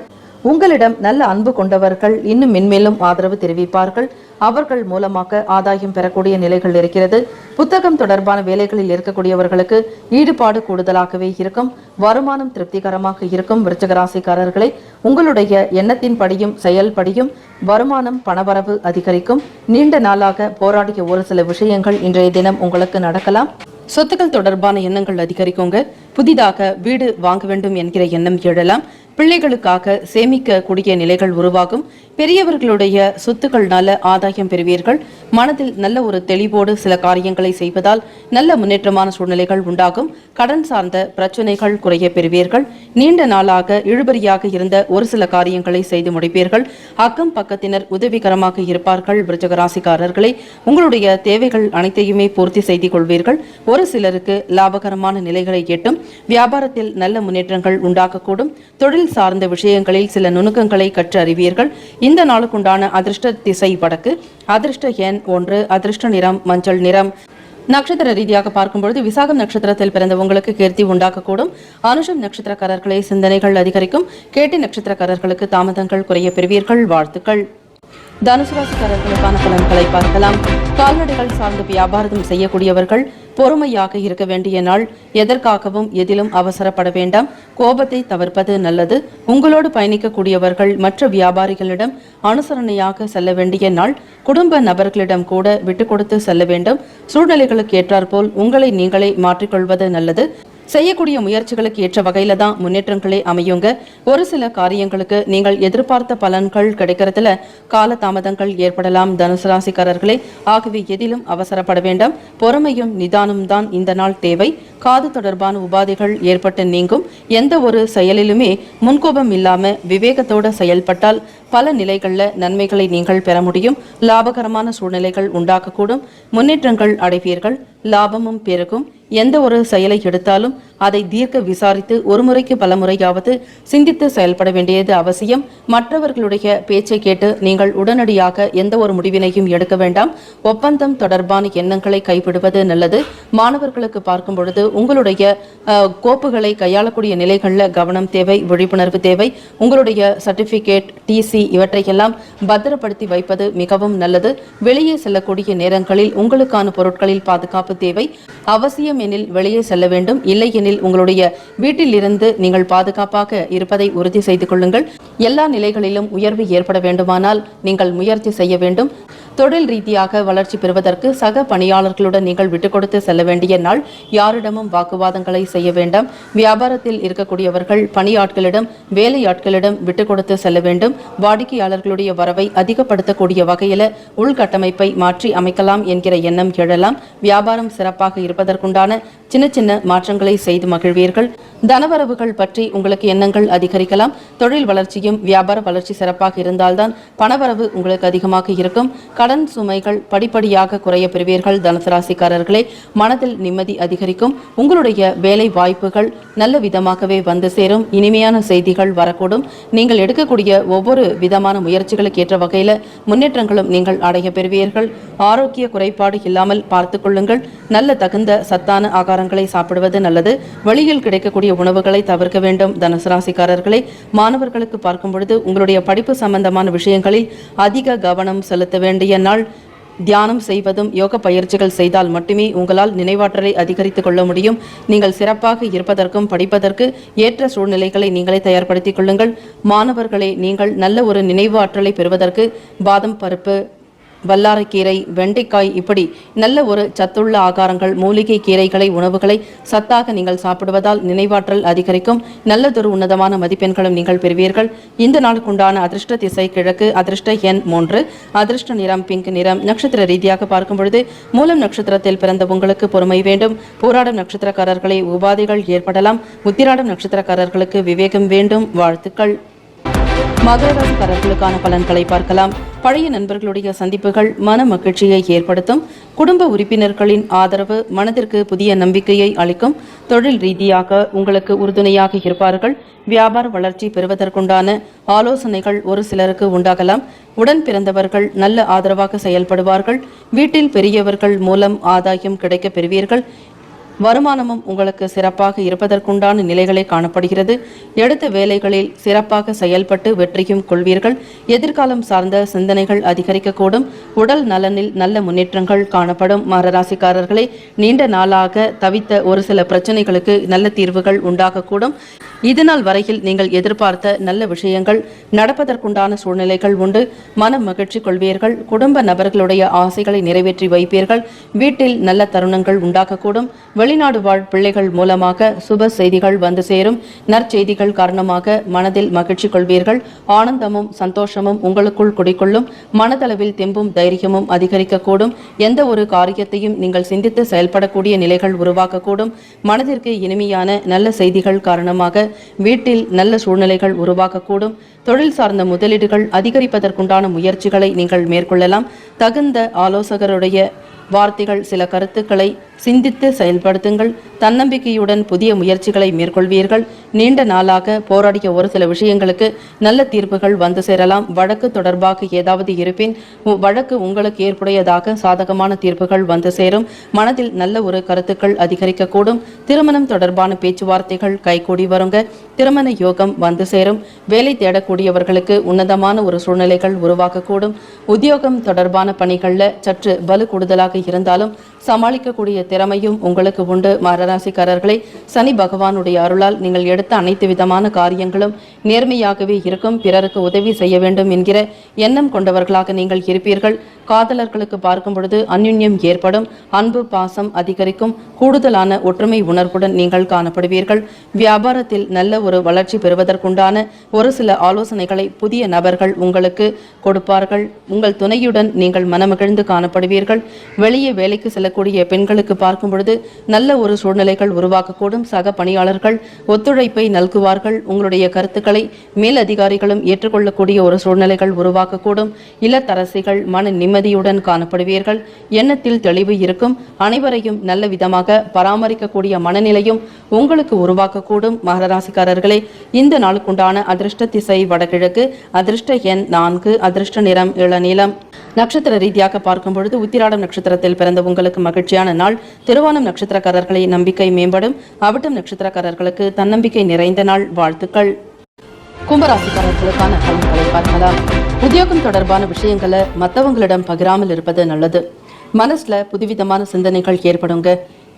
உங்களிடம் நல்ல அன்பு கொண்டவர்கள் இன்னும் மென்மேலும் ஆதரவு தெரிவிப்பார்கள். அவர்கள் மூலமாக ஆதாயம் பெறக்கூடிய நிலைகள் இருக்கிறது. புத்தகம் தொடர்பான வேலைகளில் இருக்கக்கூடியவர்களுக்கு ஈடுபாடு கூடுதலாகவே இருக்கும். வருமானம் திருப்திகரமாக இருக்கும். விருச்சிக ராசிக்காரர்களே, உங்களுடைய எண்ணத்தின்படியும் செயல்படியும் வருமானம் பணவரவு அதிகரிக்கும். நீண்ட நாளாக போராடிய ஒரு சில விஷயங்கள் இன்றைய தினம் உங்களுக்கு நடக்கலாம். சொத்துக்கள் தொடர்பான எண்ணங்கள் அதிகரிக்குங்க. புதிதாக வீடு வாங்க வேண்டும் என்கிற எண்ணம் எழலாம். பிள்ளைகளுக்காக சேமிக்க கூடிய நிலைகள் உருவாகும். பெரியவர்களுடைய சொத்துக்கள்னால ஆதாயம் பெறுவீர்கள். மனதில் நல்ல ஒரு தெளிவோடு சில காரியங்களை செய்வதால் நல்ல முன்னேற்றமான சூழ்நிலைகள் உண்டாகும். கடன் சார்ந்த பிரச்சனைகள் குறைய பெறுவீர்கள். நீண்ட நாளாக இழுபறியாக இருந்த ஒரு சில காரியங்களை செய்து முடிப்பீர்கள். அக்கம் பக்கத்தினர் உதவிகரமாக இருப்பார்கள். விருச்சிக ராசிக்காரர்களே, உங்களுடைய தேவைகள் அனைத்தையுமே பூர்த்தி செய்து கொள்வீர்கள். ஒரு சிலருக்கு லாபகரமான நிலைகளை எட்டும். வியாபாரத்தில் நல்ல முன்னேற்றங்கள் உண்டாகக்கூடும். தொழில் சார்ந்த விஷயங்களில் சில நுணுக்கங்களை கற்று அறிவீர்கள். இந்த நாளுக்குண்டான அதிர்ஷ்ட திசை வடக்கு. அதிர்ஷ்ட எண் 1. அதிர்ஷ்ட நிறம் மஞ்சள் நிறம். நட்சத்திர ரீதியாக பார்க்கும்பொழுது விசாகம் நட்சத்திரத்தில் பிறந்த உங்களுக்கு கீர்த்தி உண்டாகக்கூடும். அனுஷம் நட்சத்திரக்காரர்களை சிந்தனைகள் அதிகரிக்கும். கேட்டி நட்சத்திரக்காரர்களுக்கு தாமதங்கள் குறைய பெறுவீர்கள். வாழ்த்துக்கள். தனுசு ராசிக்காரர்களுக்கான பலன்களை பார்க்கலாம். கால்நடைகள் சார்ந்து வியாபாரம் செய்யக்கூடியவர்கள் பொறுமையாக இருக்க வேண்டிய நாள். எதற்காகவும் எதிலும் அவசரப்பட வேண்டாம். கோபத்தை தவிர்ப்பது நல்லது. உங்களோடு பயணிக்கக்கூடியவர்கள் மற்ற வியாபாரிகளிடம் அனுசரணையாக செல்ல வேண்டிய நாள். குடும்ப நபர்களிடம் கூட விட்டுக் கொடுத்து செல்ல வேண்டும். சூழ்நிலைகளுக்கு ஏற்றாற்போல் உங்களை நீங்களே மாற்றிக்கொள்வது நல்லது. செய்யக்கூடிய முயற்சிகளுக்கு ஏற்ற வகையில தான் முன்னேற்றங்களே அமையுங்க. ஒரு சில காரியங்களுக்கு நீங்கள் எதிர்பார்த்த பலன்கள் கிடைக்கிறதுல கால தாமதங்கள் ஏற்படலாம். தனுசு ராசிக்காரர்களே, ஆகவே எதிலும் அவசரப்பட வேண்டாம். பொறுமையும் நிதானம் தான் இந்த நாள் தேவை. காது தொடர்பான உபாதைகள் ஏற்பட்டு நீங்கும். எந்த ஒரு செயலிலுமே முன்கோபம் இல்லாம விவேகத்தோடு செயல்பட்டால் பல நிலைகள்ல நன்மைகளை நீங்கள் பெற முடியும். லாபகரமான சூழ்நிலைகள் உண்டாகக்கூடும். முன்னேற்றங்கள் அடைவீர்கள். லாபமும் பெருகும். எந்த ஒரு செயலை எடுத்தாலும் அதை தீர்க்க விசாரித்து ஒரு முறைக்கு பல முறையாவது சிந்தித்து செயல்பட வேண்டியது அவசியம். மற்றவர்களுடைய பேச்சை கேட்டு நீங்கள் உடனடியாக எந்த ஒரு முடிவினையும் எடுக்க வேண்டாம். ஒப்பந்தம் தொடர்பான எண்ணங்களை கைவிடுவது நல்லது. மாணவர்களுக்கு பார்க்கும் பொழுது உங்களுடைய கோப்புகளை கையாளக்கூடிய நிலைகளில் கவனம் தேவை, விழிப்புணர்வு தேவை. உங்களுடைய சர்டிபிகேட், டிசி இவற்றையெல்லாம் பத்திரப்படுத்தி வைப்பது மிகவும் நல்லது. வெளியே செல்லக்கூடிய நேரங்களில் உங்களுக்கான பொருட்களில் பாதுகாப்பு தேவை. அவசியம் எனில் வெளியே செல்ல வேண்டும். இல்லை எனில் உங்களுடைய வீட்டில் இருந்து நீங்கள் பாதுகாப்பாக இருப்பதை உறுதி செய்து கொள்ளுங்கள். எல்லா நிலைகளிலும் உயர்வு ஏற்பட வேண்டுமானால் நீங்கள் முயற்சி செய்ய வேண்டும். தொழில் ரீதியாக வளர்ச்சி பெறுவதற்கு சக பணியாளர்களுடன் நீங்கள் விட்டுக் கொடுத்து செல்ல வேண்டிய நாள். யாரிடமும் வாக்குவாதங்களை செய்ய வேண்டாம். வியாபாரத்தில் இருக்கக்கூடியவர்கள் பணியாட்களிடம், வேலையாட்களிடம் விட்டுக் கொடுத்து செல்ல வேண்டும். வாடிக்கையாளர்களுடைய வரவை அதிகப்படுத்தக்கூடிய வகையில உள்கட்டமைப்பை மாற்றி அமைக்கலாம் என்கிற எண்ணம் எழலாம். வியாபாரம் சிறப்பாக இருப்பதற்குண்டான சின்ன சின்ன மாற்றங்களை செய்து மகிழ்வீர்கள். தனவரவுகள் பற்றி உங்களுக்கு எண்ணங்கள் அதிகரிக்கலாம். தொழில் வளர்ச்சியும் வியாபார வளர்ச்சி சிறப்பாக இருந்தால்தான் பணவரவு உங்களுக்கு அதிகமாக இருக்கும். கடன் சுமைகள் படிப்படியாக குறைய பெறுவீர்கள். தனுசு ராசிக்காரர்களே, மனதில் நிம்மதி அதிகரிக்கும். உங்களுடைய வேலை வாய்ப்புகள் நல்ல விதமாகவே வந்து சேரும். இனிமையான செய்திகள் வரக்கூடும். நீங்கள் எடுக்கக்கூடிய ஒவ்வொரு விதமான முயற்சிகளுக்கு ஏற்ற வகையில் முன்னேற்றங்களும் நீங்கள் அடைய பெறுவீர்கள். ஆரோக்கிய குறைபாடு இல்லாமல் பார்த்துக் கொள்ளுங்கள். நல்ல தகுந்த சத்தான ஆகாரங்களை சாப்பிடுவது நல்லது. வெளியில் கிடைக்கக்கூடிய உணவுகளை தவிர்க்க வேண்டும். தனுசு ராசிக்காரர்களை, மாணவர்களுக்கு பார்க்கும் பொழுது உங்களுடைய படிப்பு சம்பந்தமான விஷயங்களில் அதிக கவனம் செலுத்த வேண்டிய நாள். தியானம் செய்வதும் யோக பயிற்சிகள் செய்தால் மட்டுமே உங்களால் நினைவாற்றலை அதிகரித்துக் கொள்ள முடியும். நீங்கள் சிறப்பாக இருப்பதற்கும் படிப்பதற்கு ஏற்ற சூழ்நிலைகளை நீங்களே தயார்படுத்திக் கொள்ளுங்கள். மாணவர்களே, நீங்கள் நல்ல ஒரு நினைவு ஆற்றலை பெறுவதற்கு பாதம் பருப்பு, வல்லாரைக்கீரை, வெண்டைக்காய் இப்படி நல்ல ஒரு சத்துள்ள ஆகாரங்கள், மூலிகை கீரைகளை, உணவுகளை சத்தாக நீங்கள் சாப்பிடுவதால் நினைவாற்றல் அதிகரிக்கும். நல்லதொரு உன்னதமான மதிப்பெண்களும் நீங்கள் பெறுவீர்கள். இந்த நாளுக்குண்டான அதிர்ஷ்ட திசை கிழக்கு, அதிர்ஷ்ட எண் 3, அதிர்ஷ்ட நிறம் பிங்க் நிறம். நட்சத்திர ரீதியாக பார்க்கும் பொழுது மூலம் நட்சத்திரத்தில் பிறந்த உங்களுக்கு பொறுமை வேண்டும். போராடும் நட்சத்திரக்காரர்களை உபாதைகள் ஏற்படலாம். உத்திராடம் நட்சத்திரக்காரர்களுக்கு விவேகம் வேண்டும். வாழ்த்துக்கள். மகர ராசிக்காரர்களுக்கான பலன்களை பார்க்கலாம். பழைய நண்பர்களுடைய சந்திப்புகள் மன மகிழ்ச்சியை ஏற்படுத்தும். குடும்ப உறுப்பினர்களின் ஆதரவு மனதிற்கு புதிய நம்பிக்கையை அளிக்கும். தொழில் ரீதியாக உங்களுக்கு உறுதுணையாக இருப்பார்கள். வியாபார வளர்ச்சி பெறுவதற்குண்டான ஆலோசனைகள் ஒரு சிலருக்கு உண்டாகலாம். உடன் பிறந்தவர்கள் நல்ல ஆதரவாக செயல்படுவார்கள். வீட்டில் பெரியவர்கள் மூலம் ஆதாயம் கிடைக்க பெறுவீர்கள். வருமானமும் உங்களுக்கு சிறப்பாக இருப்பதற்குண்டான நிலைகளை காணப்படுகிறது. எடுத்த வேலைகளில் சிறப்பாக செயல்பட்டு வெற்றியும் கொள்வீர்கள். எதிர்காலம் சார்ந்த சிந்தனைகள் அதிகரிக்கக்கூடும். உடல் நலனில் நல்ல முன்னேற்றங்கள் காணப்படும். மகராசிக்காரர்களை, நீண்ட நாளாக தவித்த ஒரு சில பிரச்சனைகளுக்கு நல்ல தீர்வுகள் உண்டாகக்கூடும். இதுநாள் வரையில் நீங்கள் எதிர்பார்த்த நல்ல விஷயங்கள் நடப்பதற்குண்டான சூழ்நிலைகள் உண்டு. மன மகிழ்ச்சி கொள்வீர்கள். குடும்ப நபர்களுடைய ஆசைகளை நிறைவேற்றி வைப்பீர்கள். வீட்டில் நல்ல தருணங்கள் உண்டாகக்கூடும். வெளிநாடு வாழ் பிள்ளைகள் மூலமாக சுப செய்திகள் வந்து சேரும். நற்செய்திகள் காரணமாக மனதில் மகிழ்ச்சி கொள்வீர்கள். ஆனந்தமும் சந்தோஷமும் உங்களுக்குள் குடிக்கொள்ளும். மனதளவில் தெம்பும் தைரியமும் அதிகரிக்கக்கூடும். எந்த ஒரு காரியத்தையும் நீங்கள் சிந்தித்து செயல்படக்கூடிய நிலைகள் உருவாக்கக்கூடும். மனதிற்கு இனிமையான நல்ல செய்திகள் காரணமாக வீட்டில் நல்ல சூழ்நிலைகள் உருவாக்கக்கூடும். தொழில் சார்ந்த முதலீடுகள் அதிகரிப்பதற்குண்டான முயற்சிகளை நீங்கள் மேற்கொள்ளலாம். தகுந்த ஆலோசகருடைய வார்த்தைகள், சில கருத்துக்களை சிந்தித்து செயல்படுத்துங்கள். தன்னம்பிக்கையுடன் புதிய முயற்சிகளை மேற்கொள்வீர்கள். நீண்ட நாளாக போராடிய ஒரு சில விஷயங்களுக்கு நல்ல தீர்ப்புகள் வந்து சேரலாம். வழக்கு தொடர்பாக ஏதாவது இருப்பின் வழக்கு உங்களுக்கு ஏற்புடையதாக சாதகமான தீர்ப்புகள் வந்து சேரும். மனதில் நல்ல ஒரு கருத்துக்கள் அதிகரிக்கக்கூடும். திருமணம் தொடர்பான பேச்சுவார்த்தைகள் கைகூடி வருங்க. திருமண யோகம் வந்து சேரும். வேலை தேடக்கூடியவர்களுக்கு உன்னதமான ஒரு சூழ்நிலைகள் உருவாக்கக்கூடும். உத்தியோகம் தொடர்பான பணிகளில் சற்று பலு கூடுதலாக இருந்தாலும் சமாளிக்கக்கூடிய திறமையும் உங்களுக்கு உண்டு. மகராசிக்காரர்களை, சனி பகவானுடைய அருளால் நீங்கள் எடுத்த அனைத்து விதமான காரியங்களும் நேர்மையாகவே இருக்கும். பிறருக்கு உதவி செய்ய வேண்டும் என்கிற எண்ணம் கொண்டவர்களாக நீங்கள் இருப்பீர்கள். காதலர்களுக்கு பார்க்கும் பொழுது அந்யுன்யம் ஏற்படும். அன்பு பாசம் அதிகரிக்கும். கூடுதலான ஒற்றுமை உணர்வுடன் நீங்கள் காணப்படுவீர்கள். வியாபாரத்தில் நல்ல ஒரு வளர்ச்சி பெறுவதற்குண்டான ஒரு சில ஆலோசனைகளை புதிய நபர்கள் உங்களுக்கு கொடுப்பார்கள். உங்கள் துணையுடன் நீங்கள் மனமகிழ்ந்து காணப்படுவீர்கள். வெளியே வேலைக்கு செல்லக்கூடிய பெண்களுக்கு பார்க்கும் பொழுது நல்ல ஒரு சூழ்நிலைகள் உருவாக்கக்கூடும். சக பணியாளர்கள் ஒத்துழைப்பை நல்குவார்கள். உங்களுடைய கருத்துக்களை மேலதிகாரிகளும் ஏற்றுக்கொள்ளக்கூடிய ஒரு சூழ்நிலைகள் உருவாக்கக்கூடும். இல்லத்தரசிகள் மன நிம்மதியுடன் காணப்படுவீர்கள். எண்ணத்தில் தெளிவு இருக்கும். அனைவரையும் நல்ல விதமாக பராமரிக்கக்கூடிய மனநிலையும் உங்களுக்கு உருவாக்கக்கூடும். மகராசிக்காரர்களே, இந்த நாளுக்குண்டான அதிர்ஷ்ட திசை வடகிழக்கு, அதிர்ஷ்ட எண் 4, அதிர்ஷ்ட நிறம் இளநீலம். நட்சத்திர ரீதியாக பார்க்கும் பொழுது உத்திராடம் நட்சத்திரத்தில் பிறந்த உங்களுக்கு மகிழ்ச்சியான நாள். திருவோணம் நட்சத்திரக்காரர்களை நம்பிக்கை மேம்படும். அவிட்டம் நட்சத்திரக்காரர்களுக்கு தன்னம்பிக்கை நிறைந்த நாள். வாழ்த்துக்கள். கும்பராசிக்காரர்களுக்கான பலன்களை பார்க்கலாம். உத்தியோகம் தொடர்பான விஷயங்களை மற்றவங்களிடம் பகிராமல் இருப்பது நல்லது. மனசுல புதுவிதமான சிந்தனைகள் ஏற்படுங்க.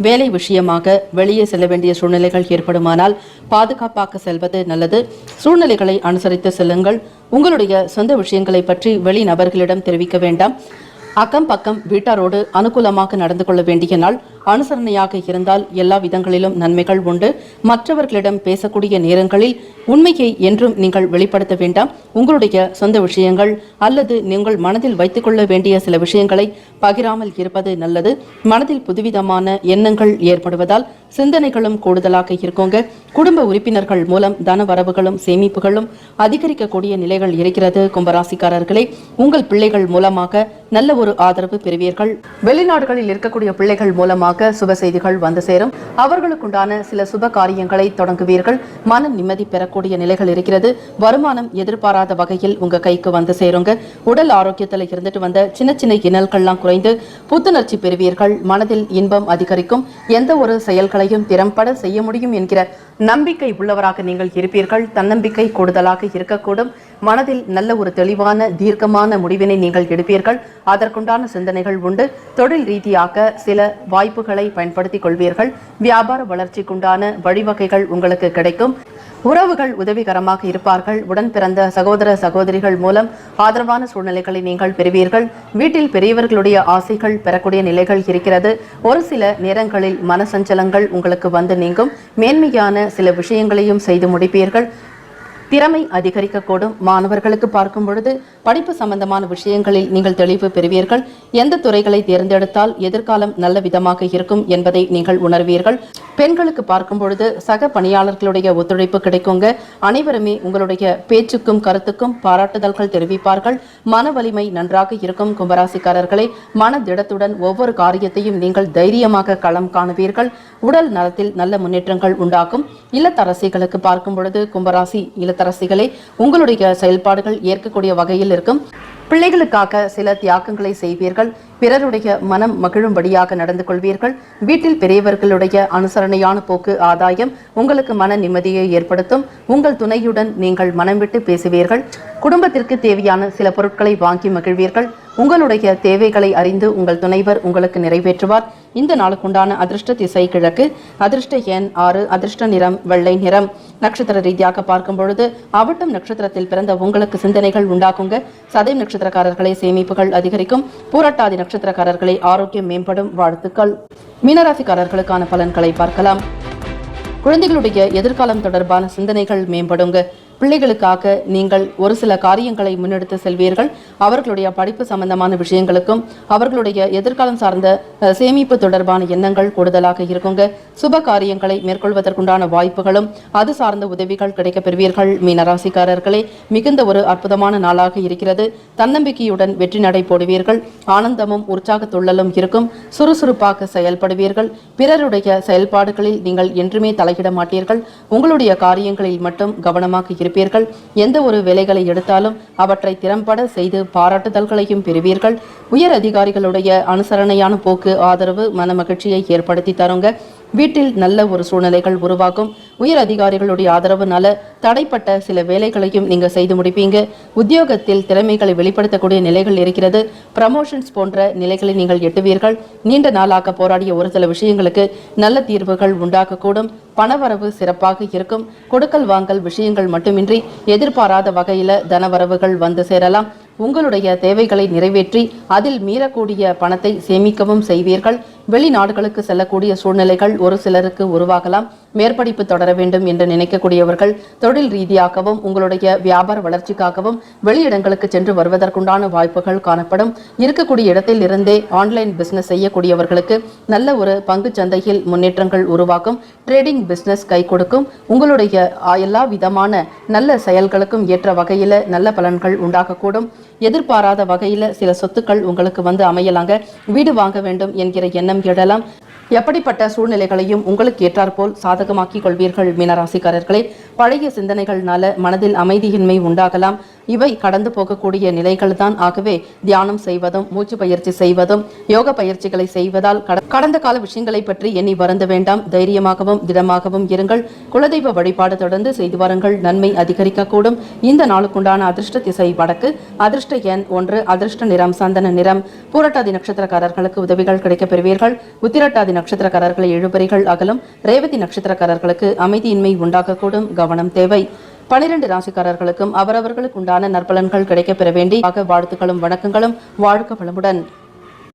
வேலை விஷயமாக வெளியே செல்ல வேண்டிய சூழ்நிலைகள் ஏற்படுமானால் பாதுகாப்பாக செல்வது நல்லது. சூழ்நிலைகளை அனுசரித்து செல்லுங்கள். உங்களுடைய சொந்த விஷயங்களை பற்றி வெளி நபர்களிடம் தெரிவிக்க வேண்டாம். அக்கம் பக்கம் வீட்டாரோடு அனுகூலமாக நடந்து கொள்ள வேண்டிய நாள். அனுசரணையாக இருந்தால் எல்லா விதங்களிலும் நன்மைகள் உண்டு. மற்றவர்களிடம் பேசக்கூடிய நேரங்களில் உண்மையை என்றும் நீங்கள் வெளிப்படுத்த வேண்டாம். உங்களுடைய சொந்த விஷயங்கள் அல்லது நீங்கள் மனதில் வைத்துக் கொள்ள வேண்டிய சில விஷயங்களை பகிராமல் இருப்பது நல்லது. மனதில் புதுவிதமான எண்ணங்கள் ஏற்படுவதால் சிந்தனைகளும் கூடுதலாக இருக்குங்க. குடும்ப உறுப்பினர்கள் மூலம் தன வரவுகளும் சேமிப்புகளும் அதிகரிக்கக்கூடிய நிலைகள் இருக்கிறது. கும்பராசிக்காரர்களே, உங்கள் பிள்ளைகள் மூலமாக நல்ல ஒரு ஆதரவு பெறுவீர்கள். வெளிநாடுகளில் இருக்கக்கூடிய பிள்ளைகள் மூலமாக சுப செய்திகள் வந்து சேரும். அவர்களுக்குண்டான சில சுப காரியங்களை தொடங்குவீர்கள். மன நிம்மதி பெறக்கூடிய நிலைகள் இருக்கிறது. வருமானம் எதிர்பாராத வகையில் உங்க கைக்கு வந்து சேருங்க. உடல் ஆரோக்கியத்தில் இருந்துட்டு வந்த சின்ன சின்ன இன்னல்கள்லாம் குறைந்து புத்துணர்ச்சி பெறுவீர்கள். மனதில் இன்பம் அதிகரிக்கும். எந்த ஒரு செயல்களையும் திறம்பட செய்ய முடியும் என்கிற நம்பிக்கை உள்ளவராக நீங்கள் இருப்பீர்கள். தன்னம்பிக்கை கூடுதலாக இருக்கக்கூடும். மனதில் நல்ல ஒரு தெளிவான தீர்க்கமான முடிவினை நீங்கள் எடுப்பீர்கள். அதற்குண்டான சிந்தனைகள் உண்டு. தொழில் ரீதியாக சில வாய்ப்புகளை பயன்படுத்திக் கொள்வீர்கள். வியாபார வளர்ச்சிக்குண்டான வழிவகைகள் உங்களுக்கு கிடைக்கும். உறவுகள் உதவிகரமாக இருப்பார்கள். உடன் பிறந்த சகோதர சகோதரிகள் மூலம் ஆதரவான சூழ்நிலைகளை நீங்கள் பெறுவீர்கள். வீட்டில் பெரியவர்களுடைய ஆசைகள் பெறக்கூடிய நிலைகள் இருக்கிறது. ஒரு சில நேரங்களில் மனசஞ்சலங்கள் உங்களுக்கு வந்து நீங்கும். மேன்மையான சில விஷயங்களையும் செய்து முடிப்பீர்கள். திறமை அதிகரிக்கக்கூடும். மாணவர்களுக்கு பார்க்கும் பொழுது படிப்பு சம்பந்தமான விஷயங்களில் நீங்கள் தெளிவு பெறுவீர்கள். எந்த துறைகளை தேர்ந்தெடுத்தால் எதிர்காலம் நல்ல விதமாக இருக்கும் என்பதை நீங்கள் உணர்வீர்கள். பெண்களுக்கு பார்க்கும் பொழுது சக பணியாளர்களுடைய ஒத்துழைப்பு கிடைக்குங்க. அனைவருமே உங்களுடைய பேச்சுக்கும் கருத்துக்கும் பாராட்டுதல்கள் தெரிவிப்பார்கள். மன வலிமை நன்றாக இருக்கும். கும்பராசிக்காரர்களை மனதிடத்துடன் ஒவ்வொரு காரியத்தையும் நீங்கள் தைரியமாக களம் காணுவீர்கள். உடல் நலத்தில் நல்ல முன்னேற்றங்கள் உண்டாகும். இல்லத்தரசிகளுக்கு பார்க்கும் பொழுது கும்பராசி இல்லத்தரசிகளே, உங்களுடைய செயல்பாடுகள் ஏற்கக்கூடிய வகையில் இருக்கும். பிள்ளைகளுக்காக சில தியாகங்களை செய்வீர்கள். பிறருடைய மனம் மகிழும்படியாக நடந்து கொள்வீர்கள். வீட்டில் பெரியவர்களுடைய அனுசரணையான போக்கு ஆதாயம் உங்களுக்கு மன நிம்மதியை ஏற்படுத்தும். உங்கள் துணையுடன் நீங்கள் மனம் விட்டு பேசுவீர்கள். குடும்பத்திற்கு தேவையான சில பொருட்களை வாங்கி மகிழ்வீர்கள். உங்களுடைய தேவைகளை அறிந்து உங்கள் துணைவர் உங்களுக்கு நிறைவேற்றுவார். இந்த நாளுக்குண்டான அதிர்ஷ்ட திசை கிழக்கு. அதிர்ஷ்ட எண் 6. அதிர்ஷ்ட நிறம் வெள்ளை நிறம். நட்சத்திர ரீதியாக பார்க்கும் பொழுது அவிட்டம் நட்சத்திரத்தில் பிறந்த உங்களுக்கு சிந்தனைகள் உண்டாகுங்க. சதயம் நட்சத்திரக்காரர்களை சேமிப்புகள் அதிகரிக்கும். பூரட்டாதி நட்சத்திரக்காரர்களை ஆரோக்கியம் மேம்படும். வாழ்த்துக்கள். மீனராசிக்காரர்களுக்கான பலன்களை பார்க்கலாம். குழந்தைகளுடைய எதிர்காலம் தொடர்பான சிந்தனைகள் மேம்படுங்க. பிள்ளைகளுக்காக நீங்கள் ஒரு சில காரியங்களை முன்னெடுத்து செல்வீர்கள். அவர்களுடைய படிப்பு சம்பந்தமான விஷயங்களுக்கும் அவர்களுடைய எதிர்காலம் சார்ந்த சேமிப்பு தொடர்பான எண்ணங்கள் கூடுதலாக இருக்குங்க. சுப காரியங்களை மேற்கொள்வதற்குண்டான வாய்ப்புகளும் அது சார்ந்த உதவிகள் கிடைக்கப் பெறுவீர்கள். மீனராசிக்காரர்களே, மிகுந்த ஒரு அற்புதமான நாளாக இருக்கிறது. தன்னம்பிக்கையுடன் வெற்றி நடை போடுவீர்கள். ஆனந்தமும் உற்சாகத்துள்ளலும் இருக்கும். சுறுசுறுப்பாக செயல்படுவீர்கள். பிறருடைய செயல்பாடுகளில் நீங்கள் என்றுமே தலையிட மாட்டீர்கள். உங்களுடைய காரியங்களில் மட்டும் கவனமாக இருப்பீர்கள். எந்த ஒரு வேலைகளை எடுத்தாலும் அவற்றை திறம்பட செய்து பாராட்டுதல்களையும் பெறுவீர்கள். உயர் அதிகாரிகளுடைய அனுசரணையான போக்கு ஆதரவு மன மகிழ்ச்சியை ஏற்படுத்தி தருங்க. வீட்டில் நல்ல ஒரு சூழ்நிலைகள் உருவாகும். உயர் அதிகாரிகளுடைய ஆதரவுனால தடைப்பட்ட சில வேலைகளையும் நீங்க செய்து முடிப்பீங்க. உத்தியோகத்தில் திறமைகளை வெளிப்படுத்தக்கூடிய நிலைகள் இருக்கிறது. ப்ரமோஷன்ஸ் போன்ற நிலைகளை நீங்கள் எட்டுவீர்கள். நீண்ட நாளாக போராடிய ஒரு சில விஷயங்களுக்கு நல்ல தீர்வுகள் உண்டாகக்கூடும். பணவரவு சிறப்பாக இருக்கும். கொடுக்கல் வாங்கல் விஷயங்கள் மட்டுமின்றி எதிர்பாராத வகையில தனவரவுகள் வந்து சேரலாம். உங்களுடைய தேவைகளை நிறைவேற்றி அதில் மீறக்கூடிய பணத்தை சேமிக்கவும் செய்வீர்கள். வெளிநாடுகளுக்கு செல்லக்கூடிய சூழ்நிலைகள் ஒரு சிலருக்கு உருவாகலாம். மேற்படிப்பு தொடர வேண்டும் என்று நினைக்கக்கூடியவர்கள் தொழில் ரீதியாகவும் உங்களுடைய வியாபார வளர்ச்சிக்காகவும் வெளியிடங்களுக்கு சென்று வருவதற்குண்டான வாய்ப்புகள் காணப்படும். இருக்கக்கூடிய இடத்தில் இருந்தே ஆன்லைன் பிசினஸ் செய்யக்கூடியவர்களுக்கு நல்ல ஒரு பங்கு சந்தையில் முன்னேற்றங்கள் உருவாக்கும். ட்ரேடிங் பிசினஸ் கை கொடுக்கும். உங்களுடைய எல்லா விதமான நல்ல செயல்களுக்கும் ஏற்ற வகையில நல்ல பலன்கள் உண்டாகக்கூடும். எதிர்பாராத வகையில சில சொத்துக்கள் உங்களுக்கு வந்து அமையலாங்க. வீடு வாங்க வேண்டும் என்கிற எண்ணம் எழலாம். எப்படிப்பட்ட சூழ்நிலைகளையும் உங்களுக்கு ஏற்றாற்போல் சாதகமாக்கிக் கொள்வீர்கள். மீனராசிக்காரர்களே, பழைய சிந்தனைகள்னால மனதில் அமைதியின்மை உண்டாகலாம். இவை கடந்து போகக்கூடிய நிலைகள் தான். ஆகவே தியானம் செய்வதும் மூச்சு பயிற்சி செய்வதும் யோக பயிற்சிகளை செய்வதால் கடந்த கால விஷயங்களை பற்றி எண்ணி வருந்த வேண்டாம். தைரியமாகவும் திடமாகவும் இருங்கள். குலதெய்வ வழிபாடு தொடர்ந்து செய்து வாருங்கள். நன்மை அதிகரிக்கக்கூடும். இந்த நாளுக்குண்டான அதிர்ஷ்ட திசை வடக்கு. அதிர்ஷ்ட எண் 1. அதிர்ஷ்ட நிறம் சந்தன நிறம். பூரட்டாதி நட்சத்திரக்காரர்களுக்கு உதவிகள் கிடைக்கப் பெறுவீர்கள். உத்திரட்டாதி நட்சத்திரக்காரர்களை இழுபறிகள் அகலும். ரேவதி நட்சத்திரக்காரர்களுக்கு அமைதியின்மை உண்டாகக்கூடும். கவனம் தேவை. 12 ராசிக்காரர்களுக்கும் அவரவர்களுக்கு உண்டான நற்பலன்கள் கிடைக்கப் பெற வேண்டி வாழ்த்துக்களும் வணக்கங்களும். வாழ்க வளமுடன்.